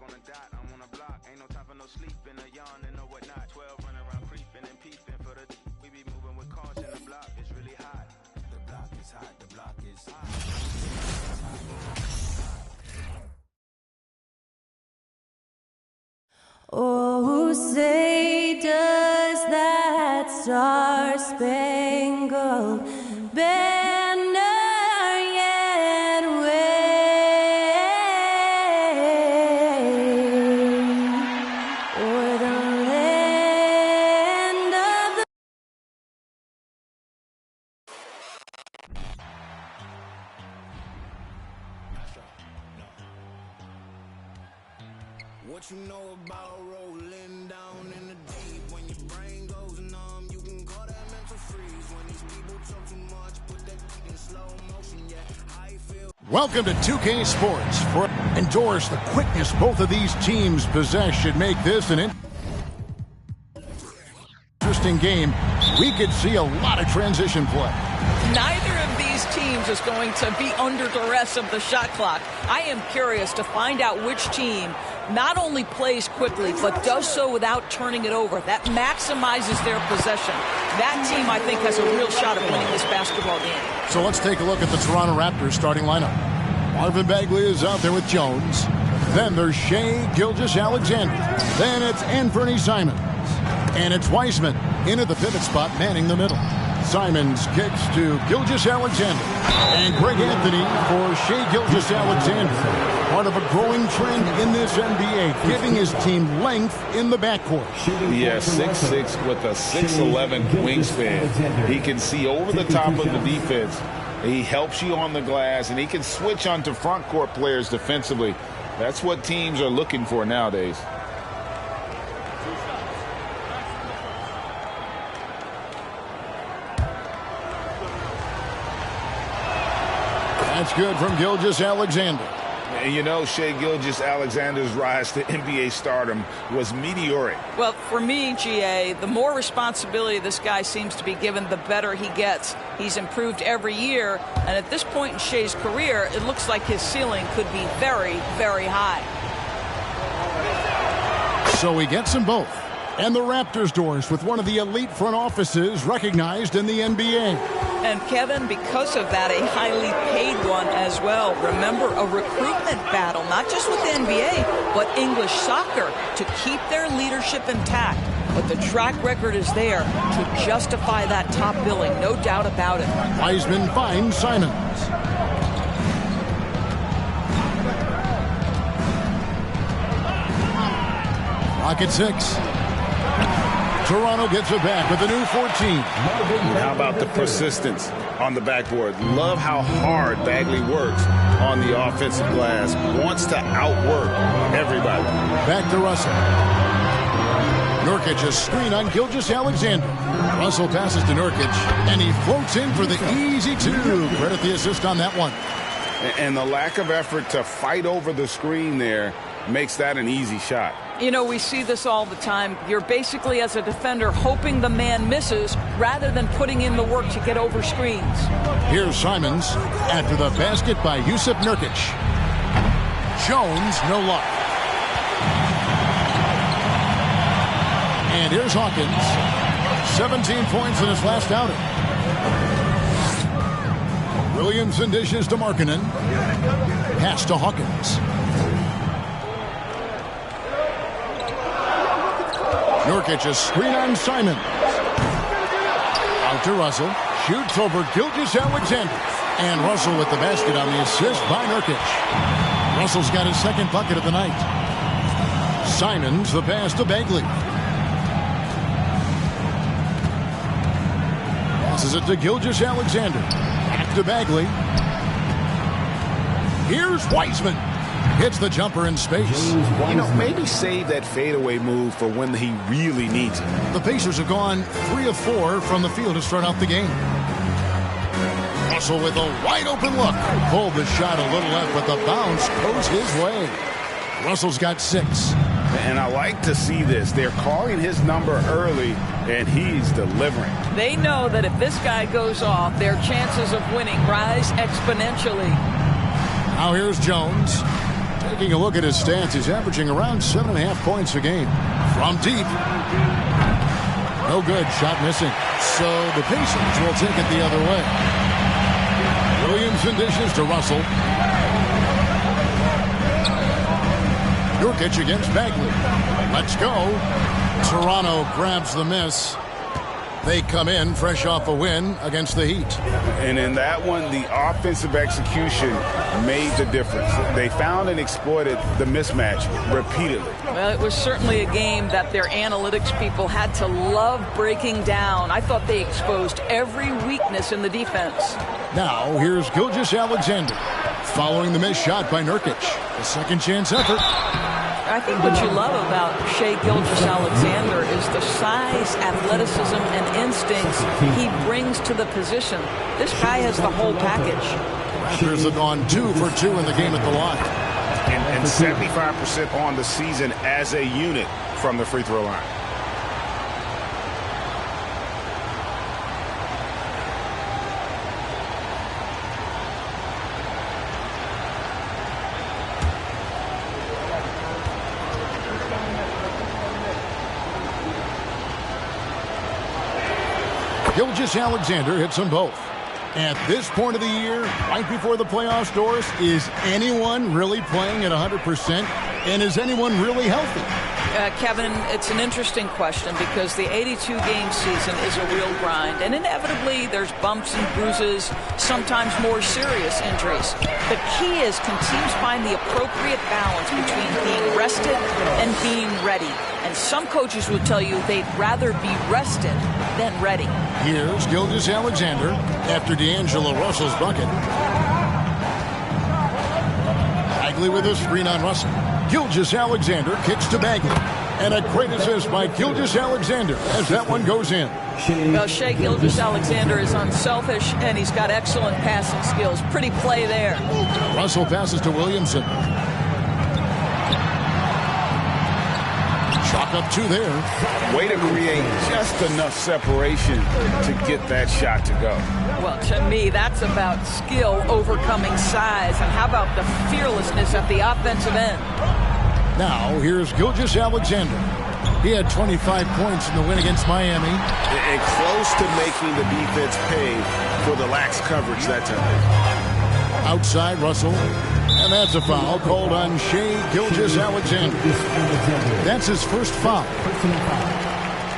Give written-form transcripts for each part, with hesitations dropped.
on the dot, I'm on the block. Ain't no time for no sleeping, a yawn and no whatnot. 12 running around creeping and peeping for the. We be moving with caution. The block is really hot. The block is hot. The block is hot. Oh, say does that star-spangled banner yet wave o'er the land of the... What you know about rolling down in the deep? When your brain goes numb, you can call that mental freeze. When these people talk too much, put that in slow motion. Yeah, I feel. Welcome to 2K Sports. Endorse the quickness both of these teams possess should make this an interesting game. We could see a lot of transition play. Neither of these teams is going to be under duress of the shot clock. I am curious to find out which team not only plays quickly, but does so without turning it over. That maximizes their possession. That team, I think, has a real shot at winning this basketball game. So let's take a look at the Toronto Raptors starting lineup. Marvin Bagley is out there with Jones. Then there's Shai Gilgeous-Alexander. Then it's Anthony Simons. And it's Wiseman in at the pivot spot, manning the middle. Simons kicks to Gilgeous-Alexander. And Greg Anthony for Shai Gilgeous-Alexander. Part of a growing trend in this NBA, giving his team length in the backcourt. Yeah, 6'6" with a 6'11" wingspan. He can see over the top of the defense. He helps you on the glass, and he can switch onto front court players defensively. That's what teams are looking for nowadays. That's good from Gilgeous-Alexander. And you know, Shai Gilgeous-Alexander's rise to NBA stardom was meteoric. Well, for me, GA, the more responsibility this guy seems to be given, the better he gets. He's improved every year, and at this point in Shai's career, it looks like his ceiling could be very, very high. So he gets them both. And the Raptors doors with one of the elite front offices recognized in the NBA. And Kevin, because of that, a highly paid one as well. Remember, a recruitment battle, not just with the NBA, but English soccer to keep their leadership intact. But the track record is there to justify that top billing, no doubt about it. Wiseman finds Simons. Rocket 6. Toronto gets it back with a new 14. How about the persistence on the backboard? Love how hard Bagley works on the offensive glass. Wants to outwork everybody. Back to Russell. Nurkic, a screen on Gilgeous-Alexander. Russell passes to Nurkic, and he floats in for the easy two. Credit the assist on that one. And the lack of effort to fight over the screen there makes that an easy shot. You know, we see this all the time. You're basically, as a defender, hoping the man misses rather than putting in the work to get over screens. Here's Simons after the basket by Jusuf Nurkic. Jones, no luck. And here's Hawkins. 17 points in his last outing. Williamson dishes to Markkanen. Pass to Hawkins. Nurkic, a screen on Simons. Out to Russell. Shoots over Gilgeous-Alexander. And Russell with the basket on the assist by Nurkic. Russell's got his second bucket of the night. Simons, the pass to Bagley. Passes it to Gilgeous-Alexander. Back to Bagley. Here's Wiseman. Hits the jumper in space. You know, maybe save that fadeaway move for when he really needs it. The Pacers have gone 3 of 4 from the field to start out the game. Russell with a wide open look. Pulled the shot a little left, but the bounce goes his way. Russell's got 6. And I like to see this. They're calling his number early, and he's delivering. They know that if this guy goes off, their chances of winning rise exponentially. Now here's Jones. Taking a look at his stats, he's averaging around 7.5 points a game. From deep. No good. Shot missing. So the Pacers will take it the other way. Williamson dishes to Russell. Nurkic against Bagley. Let's go. Toronto grabs the miss. They come in fresh off a win against the Heat. And in that one, the offensive execution made the difference. They found and exploited the mismatch repeatedly. Well, it was certainly a game that their analytics people had to love breaking down. I thought they exposed every weakness in the defense. Now, here's Gilgeous-Alexander following the missed shot by Nurkic. A second chance effort. I think what you love about Shai Gilgeous-Alexander is the size, athleticism, and instincts he brings to the position. This guy has the whole package. Raptors have gone 2 for 2 in the game at the line. And 75% on the season as a unit from the free throw line. Gilgeous-Alexander hits them both. At this point of the year, right before the playoffs, Doris, is anyone really playing at 100%? And is anyone really healthy? Kevin, it's an interesting question because the 82-game season is a real grind. And inevitably, there's bumps and bruises, sometimes more serious injuries. The key is, can teams find the appropriate balance between being rested and being ready? And some coaches would tell you they'd rather be rested than ready. Here's Gilgeous-Alexander after D'Angelo Russell's bucket. Bagley with a screen on Russell. Gilgeous-Alexander kicks to Bagley. And a great assist by Gilgeous-Alexander as that one goes in. Well, Shai Gilgeous-Alexander is unselfish, and he's got excellent passing skills. Pretty play there. Russell passes to Williamson. Chalk up 2 there. Way to create just enough separation to get that shot to go. Well, to me, that's about skill overcoming size. And how about the fearlessness at the offensive end? Now, here's Gilgeous-Alexander. He had 25 points in the win against Miami. And close to making the defense pay for the lax coverage that time. Outside, Russell. And that's a foul called on Shai Gilgeous-Alexander. That's his first foul.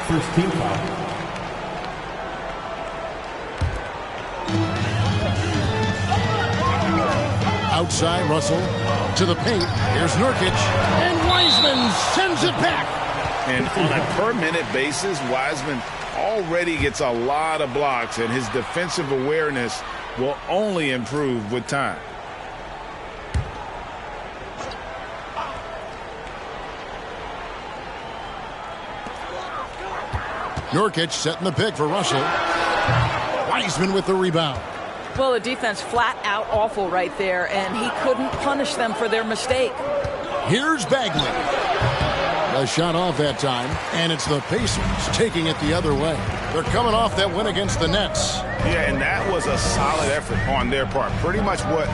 First team foul. Outside, Russell to the paint. Here's Nurkic. And Wiseman sends it back. And on a per-minute basis, Wiseman already gets a lot of blocks, and his defensive awareness will only improve with time. Nurkic setting the pick for Russell. Wiseman with the rebound. Well, the defense flat out awful right there, and he couldn't punish them for their mistake. Here's Bagley. A shot off that time, and it's the Pacers taking it the other way. They're coming off that win against the Nets. Yeah, and that was a solid effort on their part. Pretty much what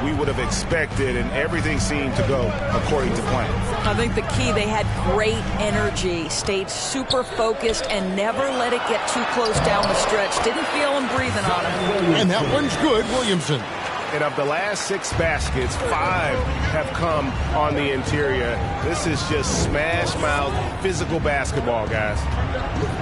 we would have expected, and everything seemed to go according to plan. I think the key, they had great energy, stayed super focused, and never let it get too close down the stretch. Didn't feel him breathing on him. And that one's good, Williamson. And of the last 6 baskets, 5 have come on the interior. This is just smash mouth physical basketball, guys.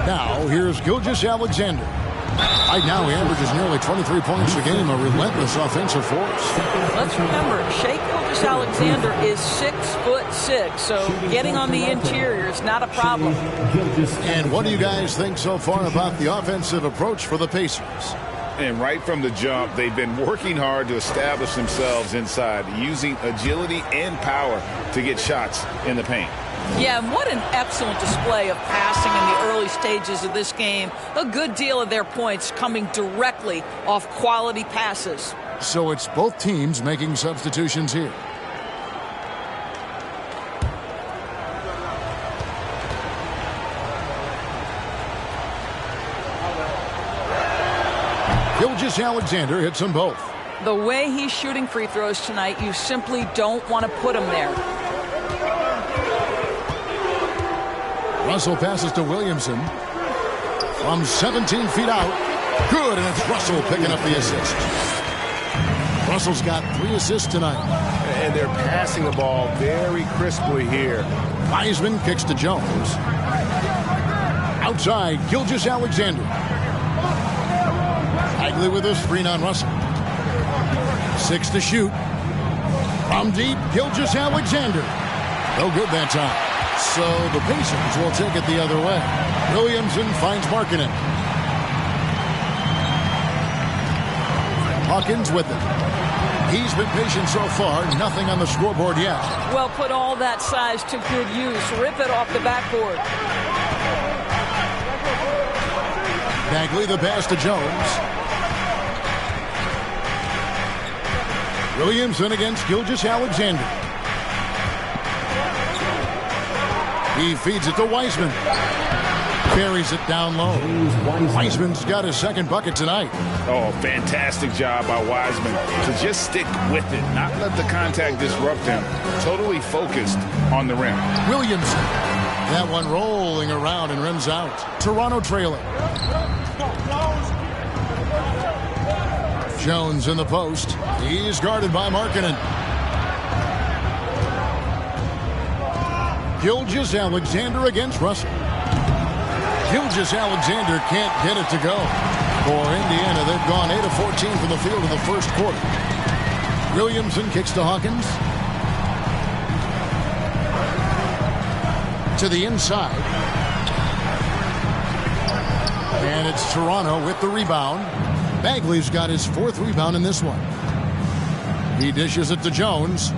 Now, here's Gilgeous-Alexander. Right now, he averages nearly 23 points a game, a relentless offensive force. Let's remember, Shai Gilgeous-Alexander is 6'6", so getting on the interior is not a problem. And what do you guys think so far about the offensive approach for the Pacers? And right from the jump, they've been working hard to establish themselves inside, using agility and power to get shots in the paint. Yeah, and what an excellent display of passing in the early stages of this game. A good deal of their points coming directly off quality passes. So it's both teams making substitutions here. Gilgeous-Alexander hits them both. The way he's shooting free throws tonight, you simply don't want to put him there. Russell passes to Williamson. From 17 feet out. Good, and it's Russell picking up the assist. Russell's got 3 assists tonight. And they're passing the ball very crisply here. Wiseman kicks to Jones. Outside, Gilgeous-Alexander. Bagley with a screen on Russell. 6 to shoot. From deep, Gilgeous-Alexander. No good that time. So the Pacers will take it the other way. Williamson finds Markkanen. Hawkins with it. He's been patient so far. Nothing on the scoreboard yet. Well, put all that size to good use. Rip it off the backboard. Bagley the pass to Jones. Williamson against Gilgeous-Alexander. He feeds it to Wiseman. Buries it down low. Wiseman's got his second bucket tonight. Oh, fantastic job by Wiseman to just stick with it, not let the contact disrupt him. Totally focused on the rim. Williamson. That one rolling around and rims out. Toronto trailing. Jones in the post. He's guarded by Markkanen. Gilgeous-Alexander against Russell. Gilgeous-Alexander can't get it to go. For Indiana, they've gone 8 of 14 from the field in the first quarter. Williamson kicks to Hawkins. To the inside. And it's Toronto with the rebound. Bagley's got his 4th rebound in this one. He dishes it to Jones.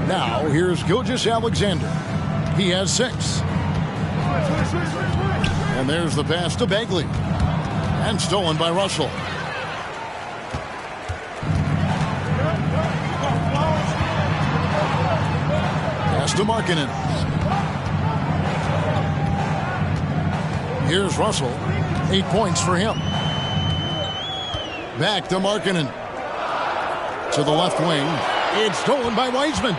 Now, here's Gilgeous-Alexander. He has 6. And there's the pass to Bagley. And stolen by Russell. Pass to Markkanen. Here's Russell. 8 points for him. Back to Markkanen. To the left wing. It's stolen by Wiseman.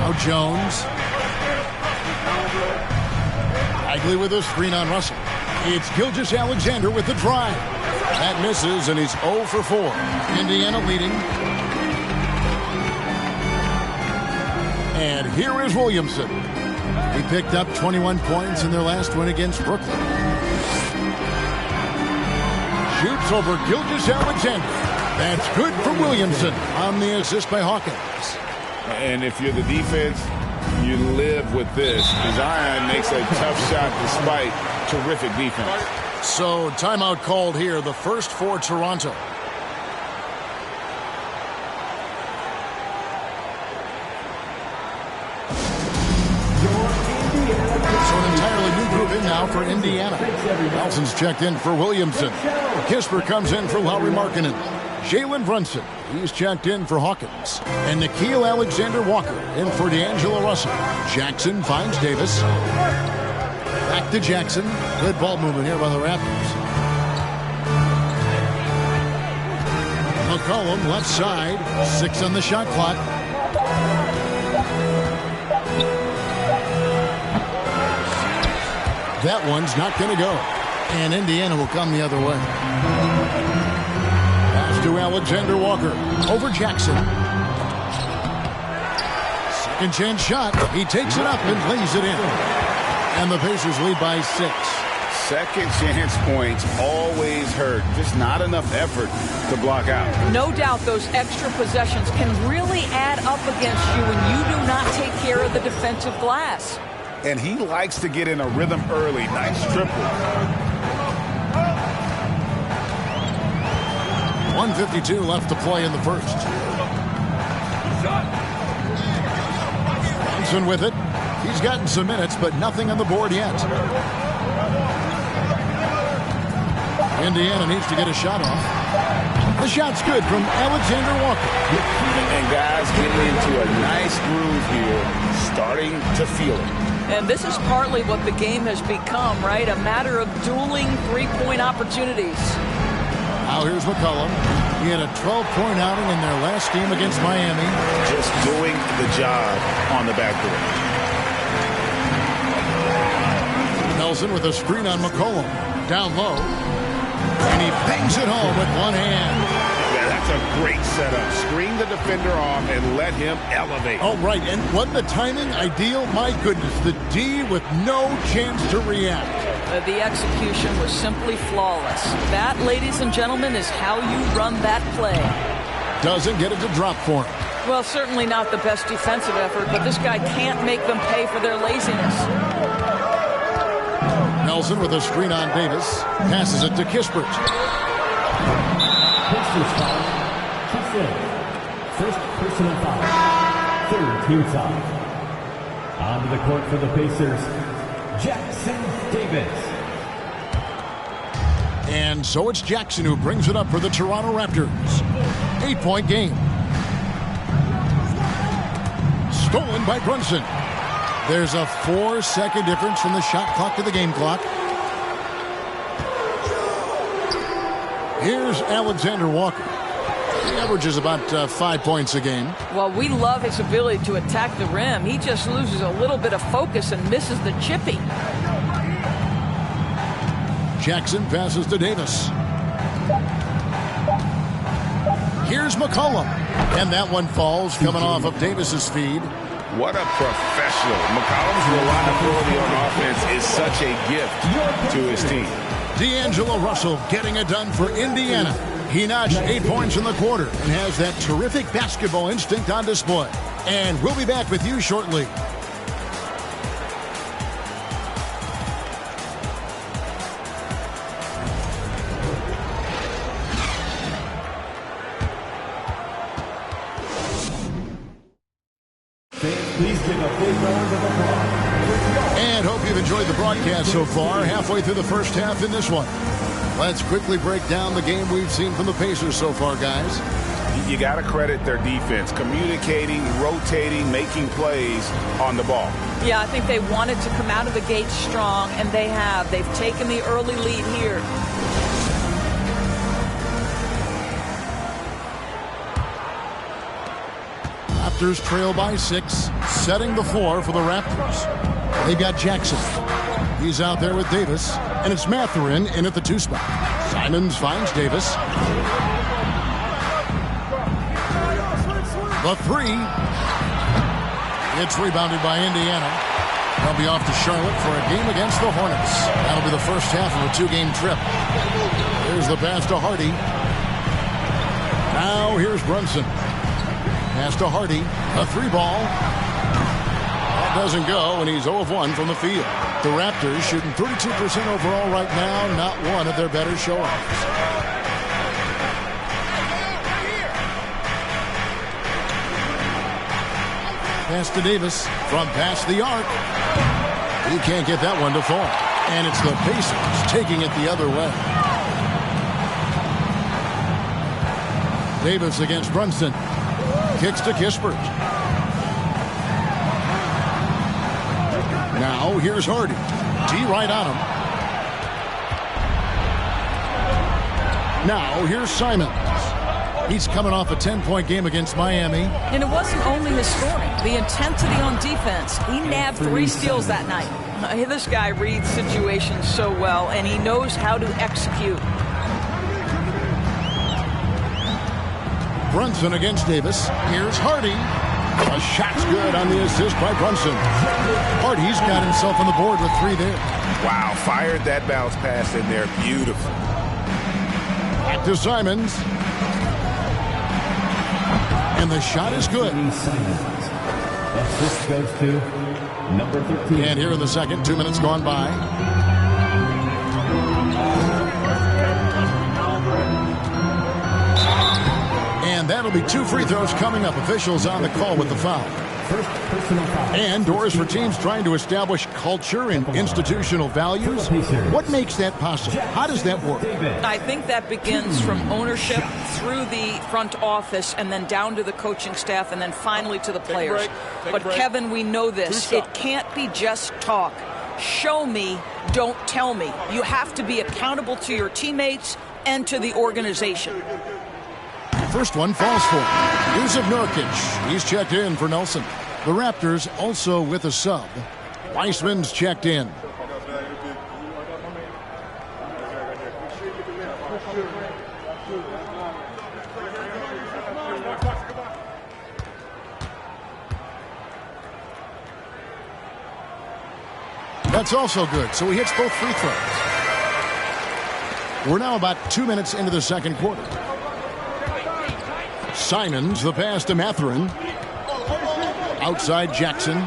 Now Jones. Bagley with a screen on Russell. It's Gilgeous-Alexander with the drive. That misses, and he's 0 for 4. Indiana leading. And here is Williamson. He picked up 21 points in their last win against Brooklyn. Shoots over Gilgeous-Alexander. That's good for Williamson on the assist by Hawkins. And if you're the defense, you live with this. Zion makes a tough shot despite terrific defense. So timeout called here, the first for Toronto. So an entirely new group in now for Indiana. Nelson's checked in for Williamson. Kisper comes in for Lauri Markkanen. Jalen Brunson, he's checked in for Hawkins. And Nickeil Alexander-Walker in for D'Angelo Russell. Jackson finds Davis. Back to Jackson. Good ball movement here by the Raptors. McCollum left side. 6 on the shot clock. That one's not going to go. And Indiana will come the other way. Pass to Alexander Walker. Over Jackson. Second chance shot. He takes it up and lays it in. And the Pacers lead by 6. Second chance points always hurt. Just not enough effort to block out. No doubt those extra possessions can really add up against you when you do not take care of the defensive glass. And he likes to get in a rhythm early. Nice triple. 1:52 left to play in the first. Brunson with it. He's gotten some minutes, but nothing on the board yet. Indiana needs to get a shot off. The shot's good from Alexander Walker. And guys getting into a nice groove here, starting to feel it. And this is partly what the game has become, right? A matter of dueling three-point opportunities. Now here's McCollum. He had a 12-point outing in their last game against Miami. Just doing the job on the backboard. Nelson with a screen on McCollum. Down low. And he bangs it home with one hand. Yeah, that's a great setup. Screen the defender off and let him elevate. Oh, right. And wasn't the timing ideal? My goodness, the D with no chance to react. The execution was simply flawless. That, ladies and gentlemen, is how you run that play. Doesn't get it to drop for him. Well, certainly not the best defensive effort, but this guy can't make them pay for their laziness. Nelson with a screen on Davis. Passes it to Kispert. Pacers foul. First personal foul. Third team foul. Onto the court for the Pacers, Jackson Davis. And so it's Jackson who brings it up for the Toronto Raptors. 8-point game. Stolen by Brunson. There's a 4-second difference from the shot clock to the game clock. Here's Alexander Walker. He averages about 5 points a game. Well, we love his ability to attack the rim. He just loses a little bit of focus and misses the chippy. Jackson passes to Davis. Here's McCollum. And that one falls coming off of Davis's feed. What a professional. McCollum's reliability on offense is such a gift to his team. D'Angelo Russell getting it done for Indiana. He notched 8 points in the quarter and has that terrific basketball instinct on display. And we'll be back with you shortly. Please give a big round of applause. And hope you've enjoyed the broadcast so far. Halfway through the first half in this one. Let's quickly break down the game we've seen from the Pacers so far, guys. You got to credit their defense, communicating, rotating, making plays on the ball. Yeah, I think they wanted to come out of the gate strong, and they have. They've taken the early lead here. Raptors trail by 6, setting the floor for the Raptors. They've got Jackson. He's out there with Davis, and it's Mathurin in at the 2 spot. Simons finds Davis. The 3. It's rebounded by Indiana. They'll be off to Charlotte for a game against the Hornets. That'll be the first half of a 2-game trip. Here's the pass to Hardy. Now here's Brunson. Pass to Hardy. A 3-ball. That doesn't go, and he's 0 of 1 from the field. The Raptors shooting 32% overall right now, not one of their better showings. Pass to Davis from past the arc. He can't get that one to fall. And it's the Pacers taking it the other way. Davis against Brunson. Kicks to Kispert. Now here's Hardy. D right on him. Now here's Simons. He's coming off a 10-point game against Miami. And it wasn't only his scoring. The intensity on defense. He nabbed 3 steals that night. This guy reads situations so well, and he knows how to execute. Brunson against Davis. Here's Hardy. A shot's good on the assist by Brunson. Hardy's got himself on the board with 3 there. Wow, fired that bounce pass in there. Beautiful. Back to Simons. And the shot is good. Assist goes to number 13. And here in the second, 2 minutes gone by. And that'll be 2 free throws coming up. Officials on the call with the foul. First personal foul. And doors for teams trying to establish culture and institutional values. What makes that possible? How does that work? I think that begins from ownership through the front office and then down to the coaching staff and then finally to the players. But Kevin, we know this. It can't be just talk. Show me, don't tell me. You have to be accountable to your teammates and to the organization. First one falls for Yusuf Nurkic. He's checked in for Nelson. The Raptors also with a sub. Weissman's checked in. That's also good, so he hits both free throws. We're now about 2 minutes into the second quarter. Simons, the pass to Mathurin. Outside Jackson.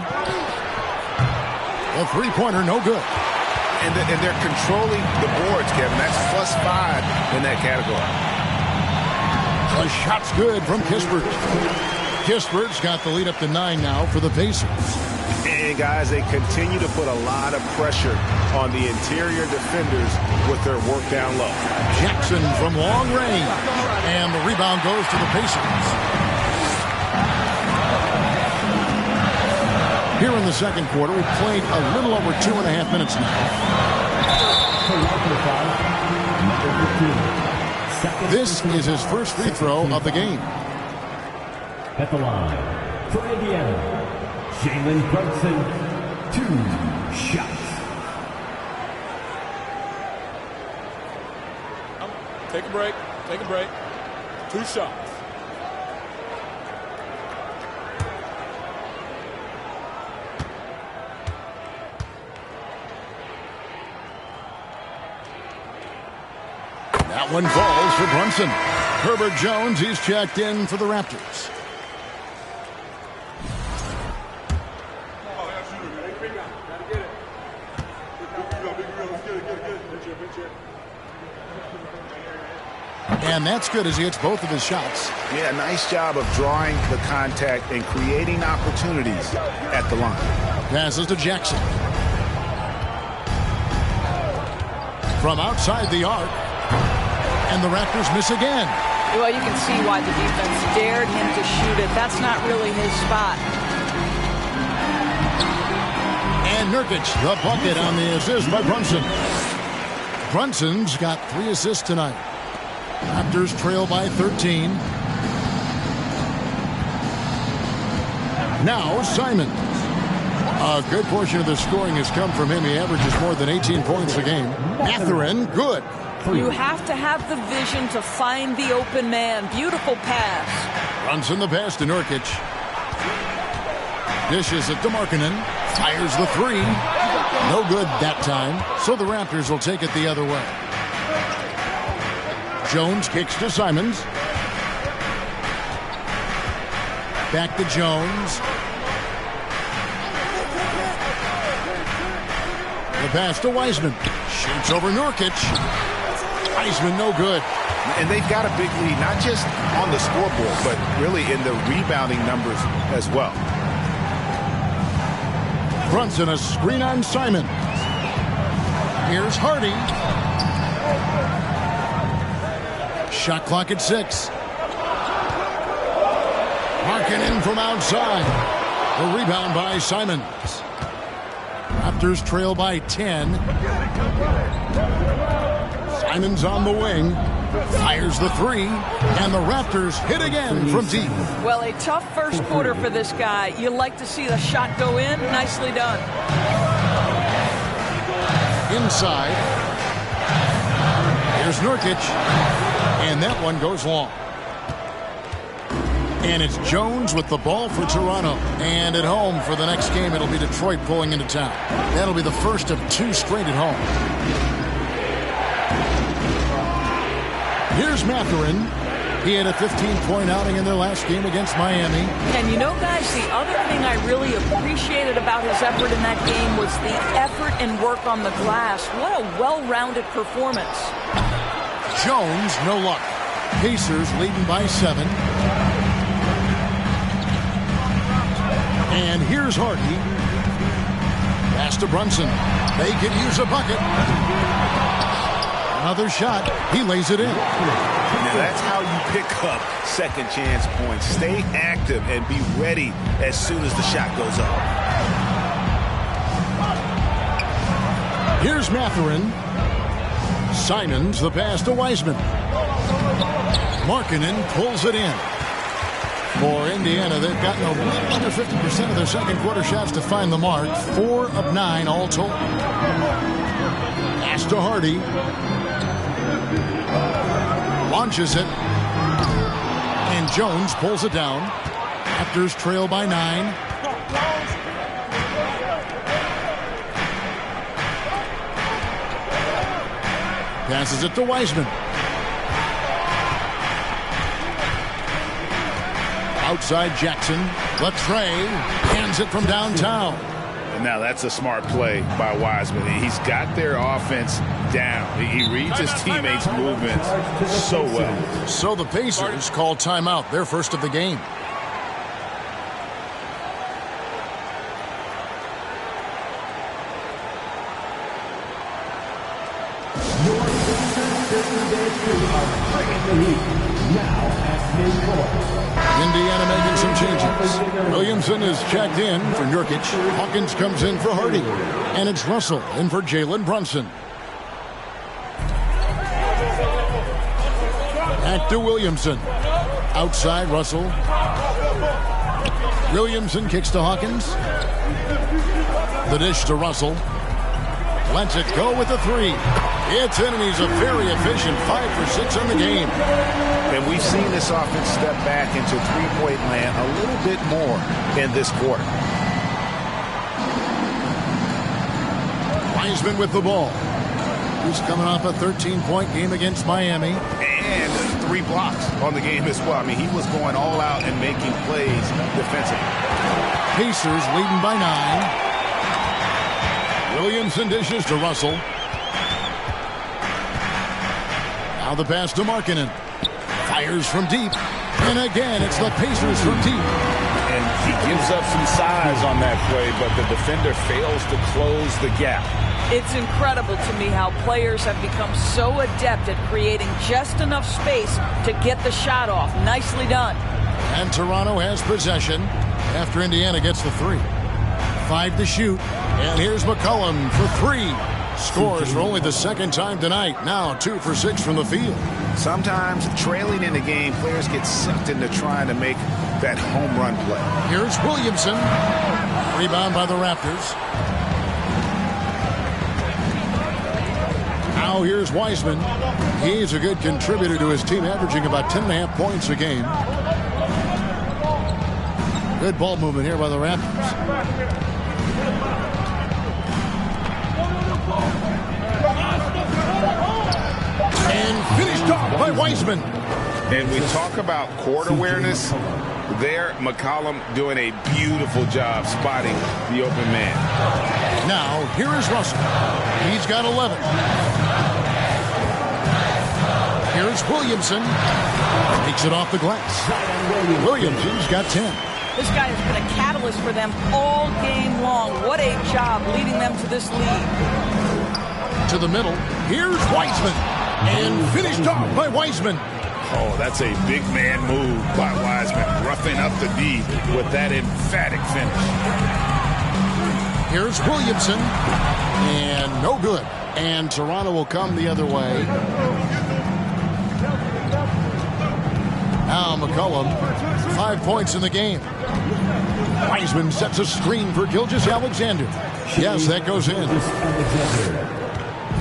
A three-pointer, no good. And they're controlling the boards, Kevin. That's +5 in that category. The shot's good from Kispert. Kispert's got the lead up to 9 now for the Pacers. And, guys, they continue to put a lot of pressure on the interior defenders with their work down low. Jackson from long range. And the rebound goes to the Pacers. Here in the second quarter, we've played a little over 2.5 minutes now. This is his first free throw of the game. At the line for Indiana, Jalen Brunson, 2 shots. Take a break. Take a break. 2 shots. That one falls for Brunson. Herbert Jones, he's checked in for the Raptors. And that's good as he hits both of his shots. Yeah, nice job of drawing the contact and creating opportunities at the line. Passes to Jackson. From outside the arc. And the Raptors miss again. Well, you can see why the defense dared him to shoot it. That's not really his spot. And Nurkic, the bucket on the assist by Brunson. Brunson's got 3 assists tonight. Raptors trail by 13. Now Simons. A good portion of the scoring has come from him. He averages more than 18 points a game. Mathurin, good. You have to have the vision to find the open man. Beautiful pass. Brunson the pass to Nurkic. Dishes it to Markkanen. Fires the 3. No good that time. So the Raptors will take it the other way. Jones kicks to Simons. Back to Jones. The pass to Wiseman. Shoots over Nurkic. Wiseman no good. And they've got a big lead, not just on the scoreboard, but really in the rebounding numbers as well. Brunson a screen on Simons. Here's Hardy. Shot clock at 6. Markkanen from outside. The rebound by Simons. Raptors trail by 10. Simons on the wing. Fires the 3. And the Raptors hit again from deep. Well, a tough first quarter for this guy. You like to see the shot go in. Nicely done. Inside. Here's Nurkic. And that one goes long. And it's Jones with the ball for Toronto. And at home for the next game, it'll be Detroit pulling into town. That'll be the first of 2 straight at home. Here's Mathurin. He had a 15-point outing in their last game against Miami. And you know, guys, the other thing I really appreciated about his effort in that game was the effort and work on the glass. What a well-rounded performance. Jones, no luck. Pacers leading by 7. And here's Hardy. Pass to Brunson. They could use a bucket. Another shot. He lays it in. Now that's how you pick up second chance points. Stay active and be ready as soon as the shot goes up. Here's Mathurin. Simons the pass to Wiseman. Markkanen pulls it in. For Indiana, they've gotten a little under 50% of their second quarter shots to find the mark. 4 of 9 all told. Pass to Hardy. Launches it. And Jones pulls it down. Raptors trail by 9. Passes it to Wiseman. Outside Jackson. Latrey hands it from downtown. And now that's a smart play by Wiseman. He's got their offense down. He reads his teammates' movements so well. So the Pacers call timeout, their first of the game. Indiana making some changes. Williamson is checked in for Nurkic. Hawkins comes in for Hardy. And it's Russell in for Jalen Brunson. Back to Williamson. Outside Russell. Williamson kicks to Hawkins. The dish to Russell. Lets it go with the 3. It's in, and he's a very efficient 5 for 6 on the game. And we've seen this offense step back into three-point land a little bit more in this quarter. Wiseman with the ball. He's coming off a 13-point game against Miami. And 3 blocks on the game as well. I mean, he was going all out and making plays defensively. Pacers leading by 9. Williamson dishes to Russell. Now the pass to Markkanen. Fires from deep. And again, it's the Pacers from deep. And he gives up some size on that play, but the defender fails to close the gap. It's incredible to me how players have become so adept at creating just enough space to get the shot off. Nicely done. And Toronto has possession after Indiana gets the 3. 5 to shoot. And here's McCollum for 3. Scores for only the second time tonight. Now 2 for 6 from the field. Sometimes trailing in the game, players get sucked into trying to make that home run play. Here's Williamson. Rebound by the Raptors. Now here's Wiseman. He's a good contributor to his team, averaging about 10.5 points a game. Good ball movement here by the Raptors. And finished off by Wiseman. And we talk about court awareness. There, McCollum doing a beautiful job spotting the open man. Now, here is Russell. He's got 11. Here's Williamson. Takes it off the glass. Williamson's got 10. This guy has been a catalyst for them all game long. What a job leading them to this lead. To the middle. Here's Wiseman. And finished off by Wiseman. Oh, that's a big man move by Wiseman. Roughing up the D with that emphatic finish. Here's Williamson. And no good. And Toronto will come the other way. Now McCollum, 5 points in the game. Wiseman sets a screen for Gilgeous-Alexander. Yes, that goes in.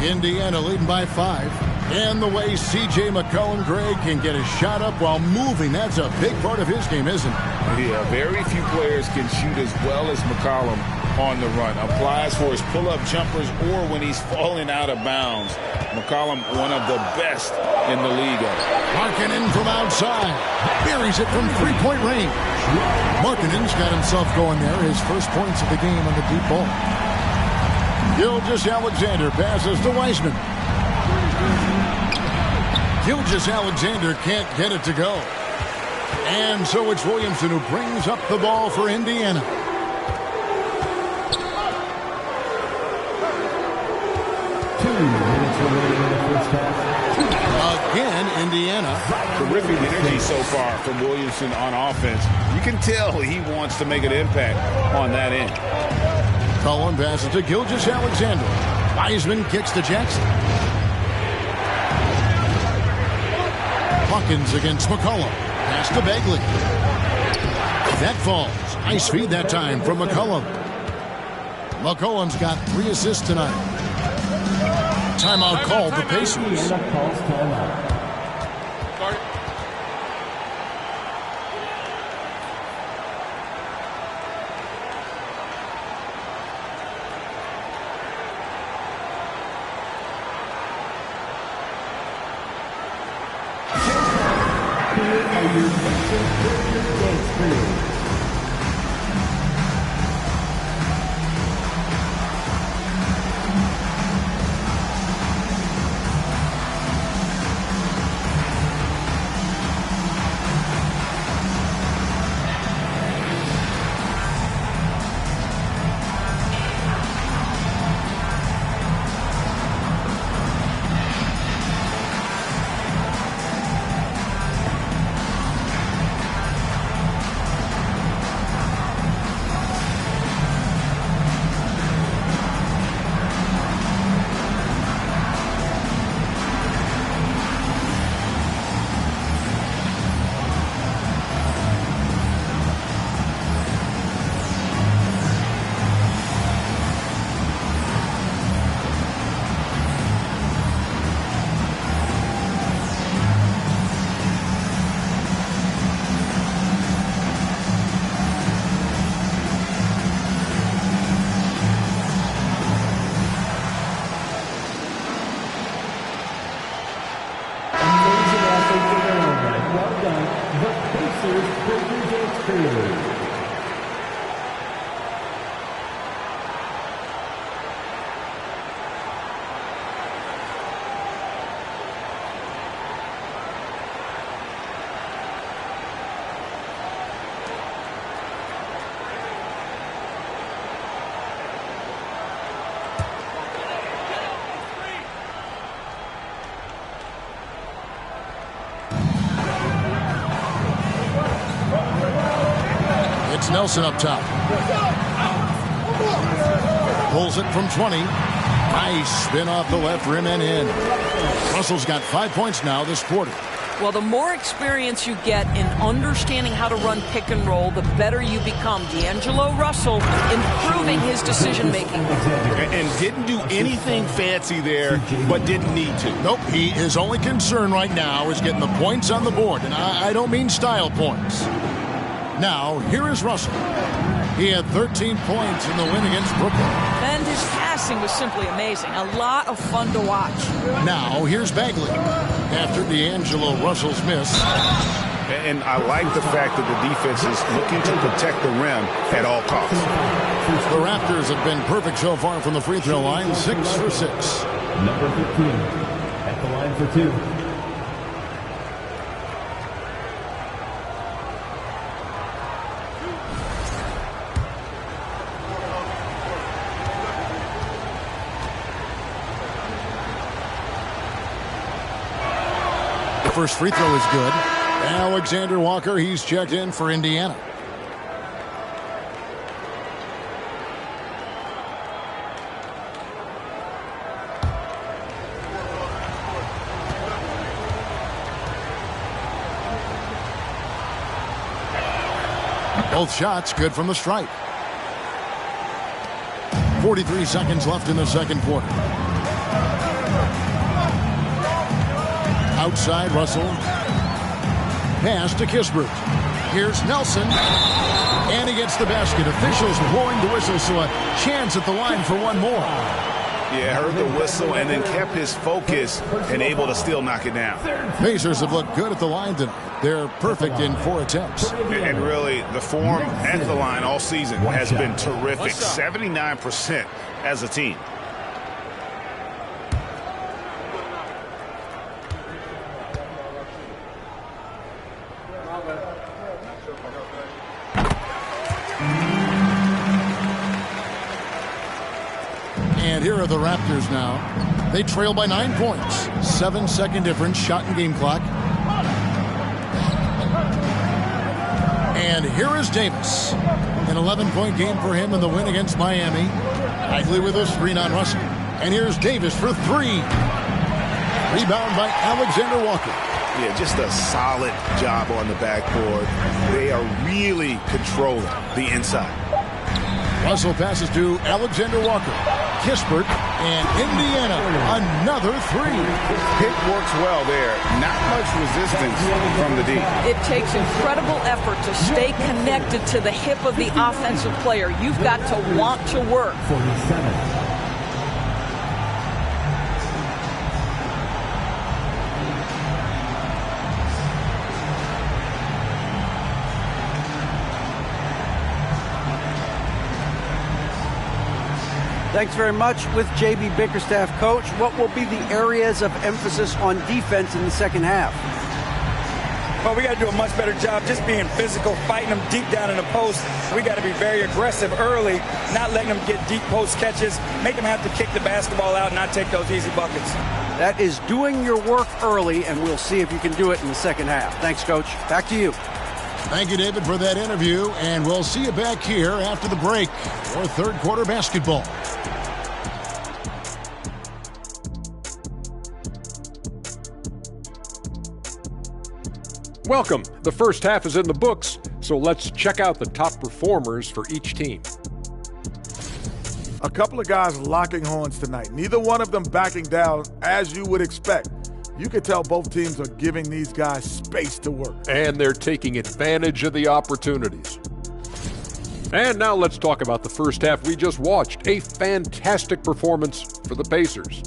Indiana leading by 5. And the way C.J. McCollum, Greg, can get his shot up while moving, that's a big part of his game, isn't it? Yeah, very few players can shoot as well as McCollum on the run. Applies for his pull-up jumpers or when he's falling out of bounds. McCollum, one of the best in the league. Markkanen from outside. Buries it from three-point range. Markkanen's got himself going there. His first points of the game on the deep ball. Gilgeous-Alexander passes to Wiseman. Gilgeous-Alexander can't get it to go. And so it's Williamson who brings up the ball for Indiana. minutes remaining in the first half. Again, Indiana. Terrific energy so far from Williamson on offense. You can tell he wants to make an impact on that end. Cullen passes to Gilgeous-Alexander. Wiseman kicks to Jackson. Hawkins against McCollum. Pass to Bagley. That falls. Nice feed that time from McCollum. McCollum's got 3 assists tonight. Timeout called the Pacers. Indiana calls timeout. Start. Here are your Pacers dance crew. Nelson up top. Pulls it from 20. Nice spin off the left rim and in. Russell's got 5 points now this quarter. Well, the more experience you get in understanding how to run pick and roll, the better you become. D'Angelo Russell improving his decision-making. And didn't do anything fancy there, but didn't need to. Nope, his only concern right now is getting the points on the board. And I don't mean style points. Now, here is Russell. He had 13 points in the win against Brooklyn. And his passing was simply amazing. A lot of fun to watch. Now, here's Bagley. After D'Angelo Russell's miss. And I like the fact that the defense is looking to protect the rim at all costs. The Raptors have been perfect so far from the free throw line, 6 for 6. Number 15 at the line for 2. First free throw is good. Alexander Walker, he's checked in for Indiana. Both shots good from the stripe. 43 seconds left in the second quarter. Outside, Russell. Pass to Kispert. Here's Nelson. And he gets the basket. Officials blowing the whistle, so a chance at the line for one more. Yeah, heard the whistle and then kept his focus and able to still knock it down. Pacers have looked good at the line tonight. They're perfect in 4 attempts. And really, the form at the line all season has been terrific. 79% as a team. here are the Raptors now. They trail by 9 points. 7-second difference, shot and game clock. And here is Davis. An 11-point game for him in the win against Miami. Bagley with a screen on Russell. And here's Davis for 3. Rebound by Alexander Walker. Yeah, just a solid job on the backboard. They are really controlling the inside. Russell passes to Alexander Walker. Kispert and Indiana. Another 3. Pick works well there. Not much resistance from the D. It takes incredible effort to stay connected to the hip of the offensive player. You've got to want to work. 47. Thanks very much. With J.B. Bickerstaff, Coach, what will be the areas of emphasis on defense in the second half? Well, we got to do a much better job just being physical, fighting them deep down in the post. We got to be very aggressive early, not letting them get deep post catches, make them have to kick the basketball out and not take those easy buckets. That is doing your work early, and we'll see if you can do it in the second half. Thanks, Coach. Back to you. Thank you, David, for that interview, and we'll see you back here after the break for third quarter basketball. Welcome. The first half is in the books, so let's check out the top performers for each team. A couple of guys locking horns tonight. Neither one of them backing down as you would expect. You can tell both teams are giving these guys space to work. And they're taking advantage of the opportunities. And now let's talk about the first half we just watched. A fantastic performance for the Pacers.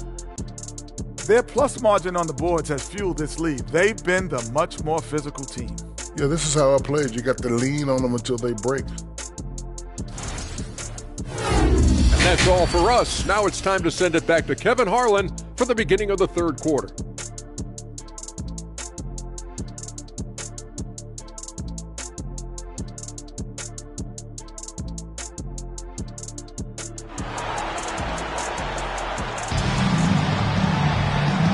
Their plus margin on the boards has fueled this lead. They've been the much more physical team. Yeah, this is how I played. You got to lean on them until they break. And that's all for us. Now it's time to send it back to Kevin Harlan for the beginning of the third quarter.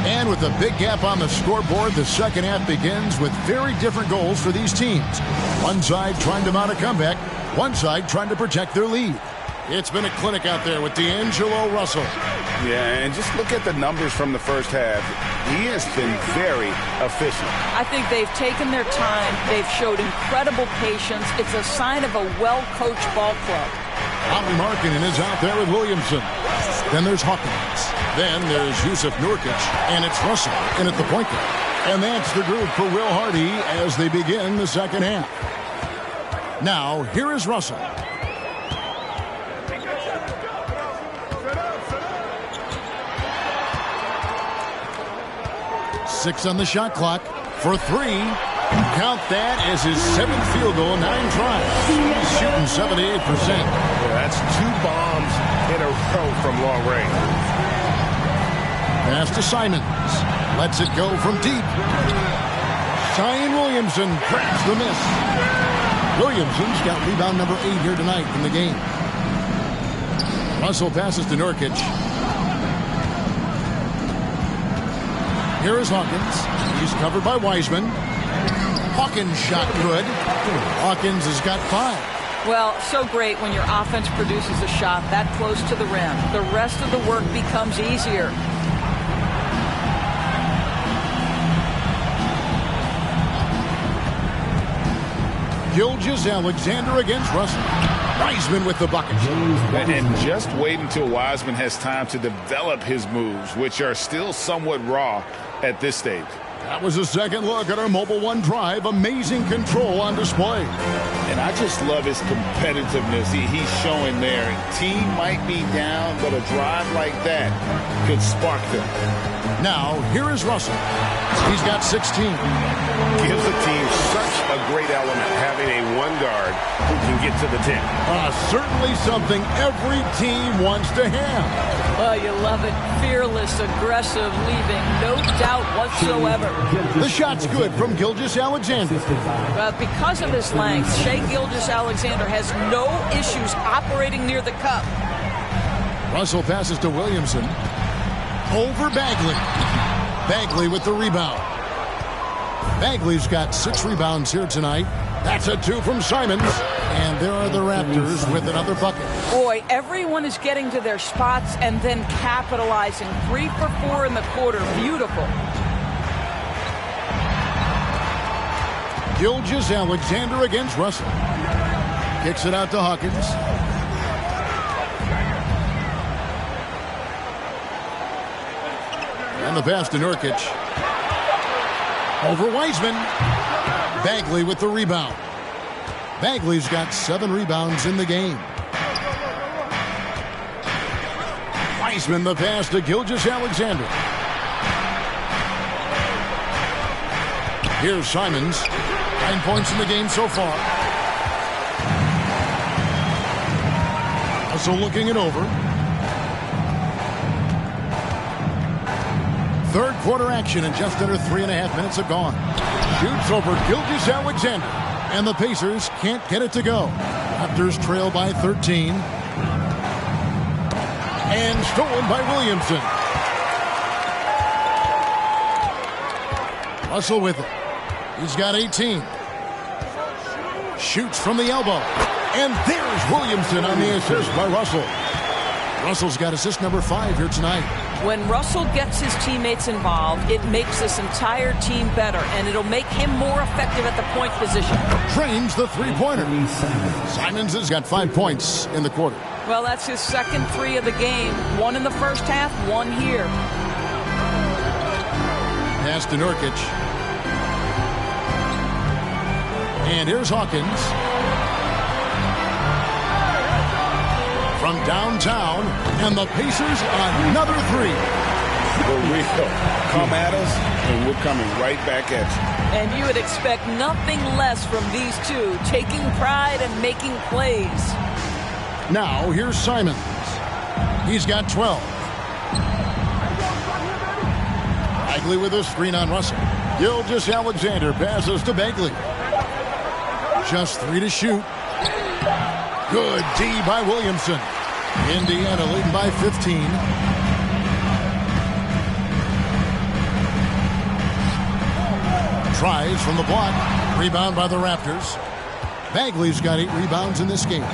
And with a big gap on the scoreboard, the second half begins with very different goals for these teams. One side trying to mount a comeback, one side trying to protect their lead. It's been a clinic out there with D'Angelo Russell. Yeah, and just look at the numbers from the first half. He has been very efficient. I think they've taken their time. They've showed incredible patience. It's a sign of a well-coached ball club. Ollie Markkanen is out there with Williamson. Then there's Hawkins. Then there's Yusuf Nurkic. And it's Russell in at the point guard. And that's the group for Will Hardy as they begin the second half. Now, here is Russell. Six on the shot clock for 3. Count that as his 7th field goal, 9 tries. He's shooting 78%. Yeah, that's 2 bombs in a row from long range. Pass to Simons. Lets it go from deep. Zion Williamson grabs the miss. Williamson's got rebound number 8 here tonight in the game. Russell passes to Nurkic. Here is Hawkins. He's covered by Wiseman. Hawkins shot good. Hawkins has got 5. Well, so great when your offense produces a shot that close to the rim. The rest of the work becomes easier. Gilgeous-Alexander against Russell. Wiseman with the bucket. And just wait until Wiseman has time to develop his moves, which are still somewhat raw at this stage. That was a second look at our Mobile One drive. Amazing control on display. And I just love his competitiveness he's showing there. Team might be down, but a drive like that could spark them. Now, here is Russell. He's got 16. Gives the team such a great element, having a one guard who can get to the 10. Certainly something every team wants to have. Oh, you love it. Fearless, aggressive, leaving no doubt whatsoever. The shot's good from Gilgeous-Alexander. Because of his length, Shai Gilgeous-Alexander has no issues operating near the cup. Russell passes to Williamson. Over Bagley. Bagley with the rebound. Bagley's got 6 rebounds here tonight. That's a 2 from Simons. And there are the Raptors with another bucket. Boy, everyone is getting to their spots and then capitalizing. 3 for 4 in the quarter. Beautiful. Gilgeous-Alexander against Russell. Kicks it out to Hawkins. And the pass to Nurkic. Over Wiseman. Bagley with the rebound. Bagley's got 7 rebounds in the game. Wiseman the pass to Gilgeous-Alexander. Here's Simons. 9 points in the game so far. Also looking it over. Third quarter action and just under 3.5 minutes have gone. Shoots over Gilgeous-Alexander. And the Pacers can't get it to go. Raptors trail by 13. And stolen by Williamson. Russell with it. He's got 18. Shoots from the elbow. And there's Williamson on the assist by Russell. Russell's got assist number 5 here tonight. When Russell gets his teammates involved, it makes this entire team better, and it'll make him more effective at the point position. Trains the three-pointer. Simons has got 5 points in the quarter. Well, that's his second 3 of the game. 1 in the first half, 1 here. Pass to Nurkic. And here's Hawkins. From downtown, and the Pacers another 3. For real. Come at us, and we're coming right back at you. And you would expect nothing less from these two, taking pride and making plays. Now, here's Simons. He's got 12. Bagley with a screen on Russell. Gilgeous-Alexander passes to Bagley. Just 3 to shoot. Good D by Williamson. Indiana leading by 15. Tries from the block. Rebound by the Raptors. Bagley's got 8 rebounds in this game.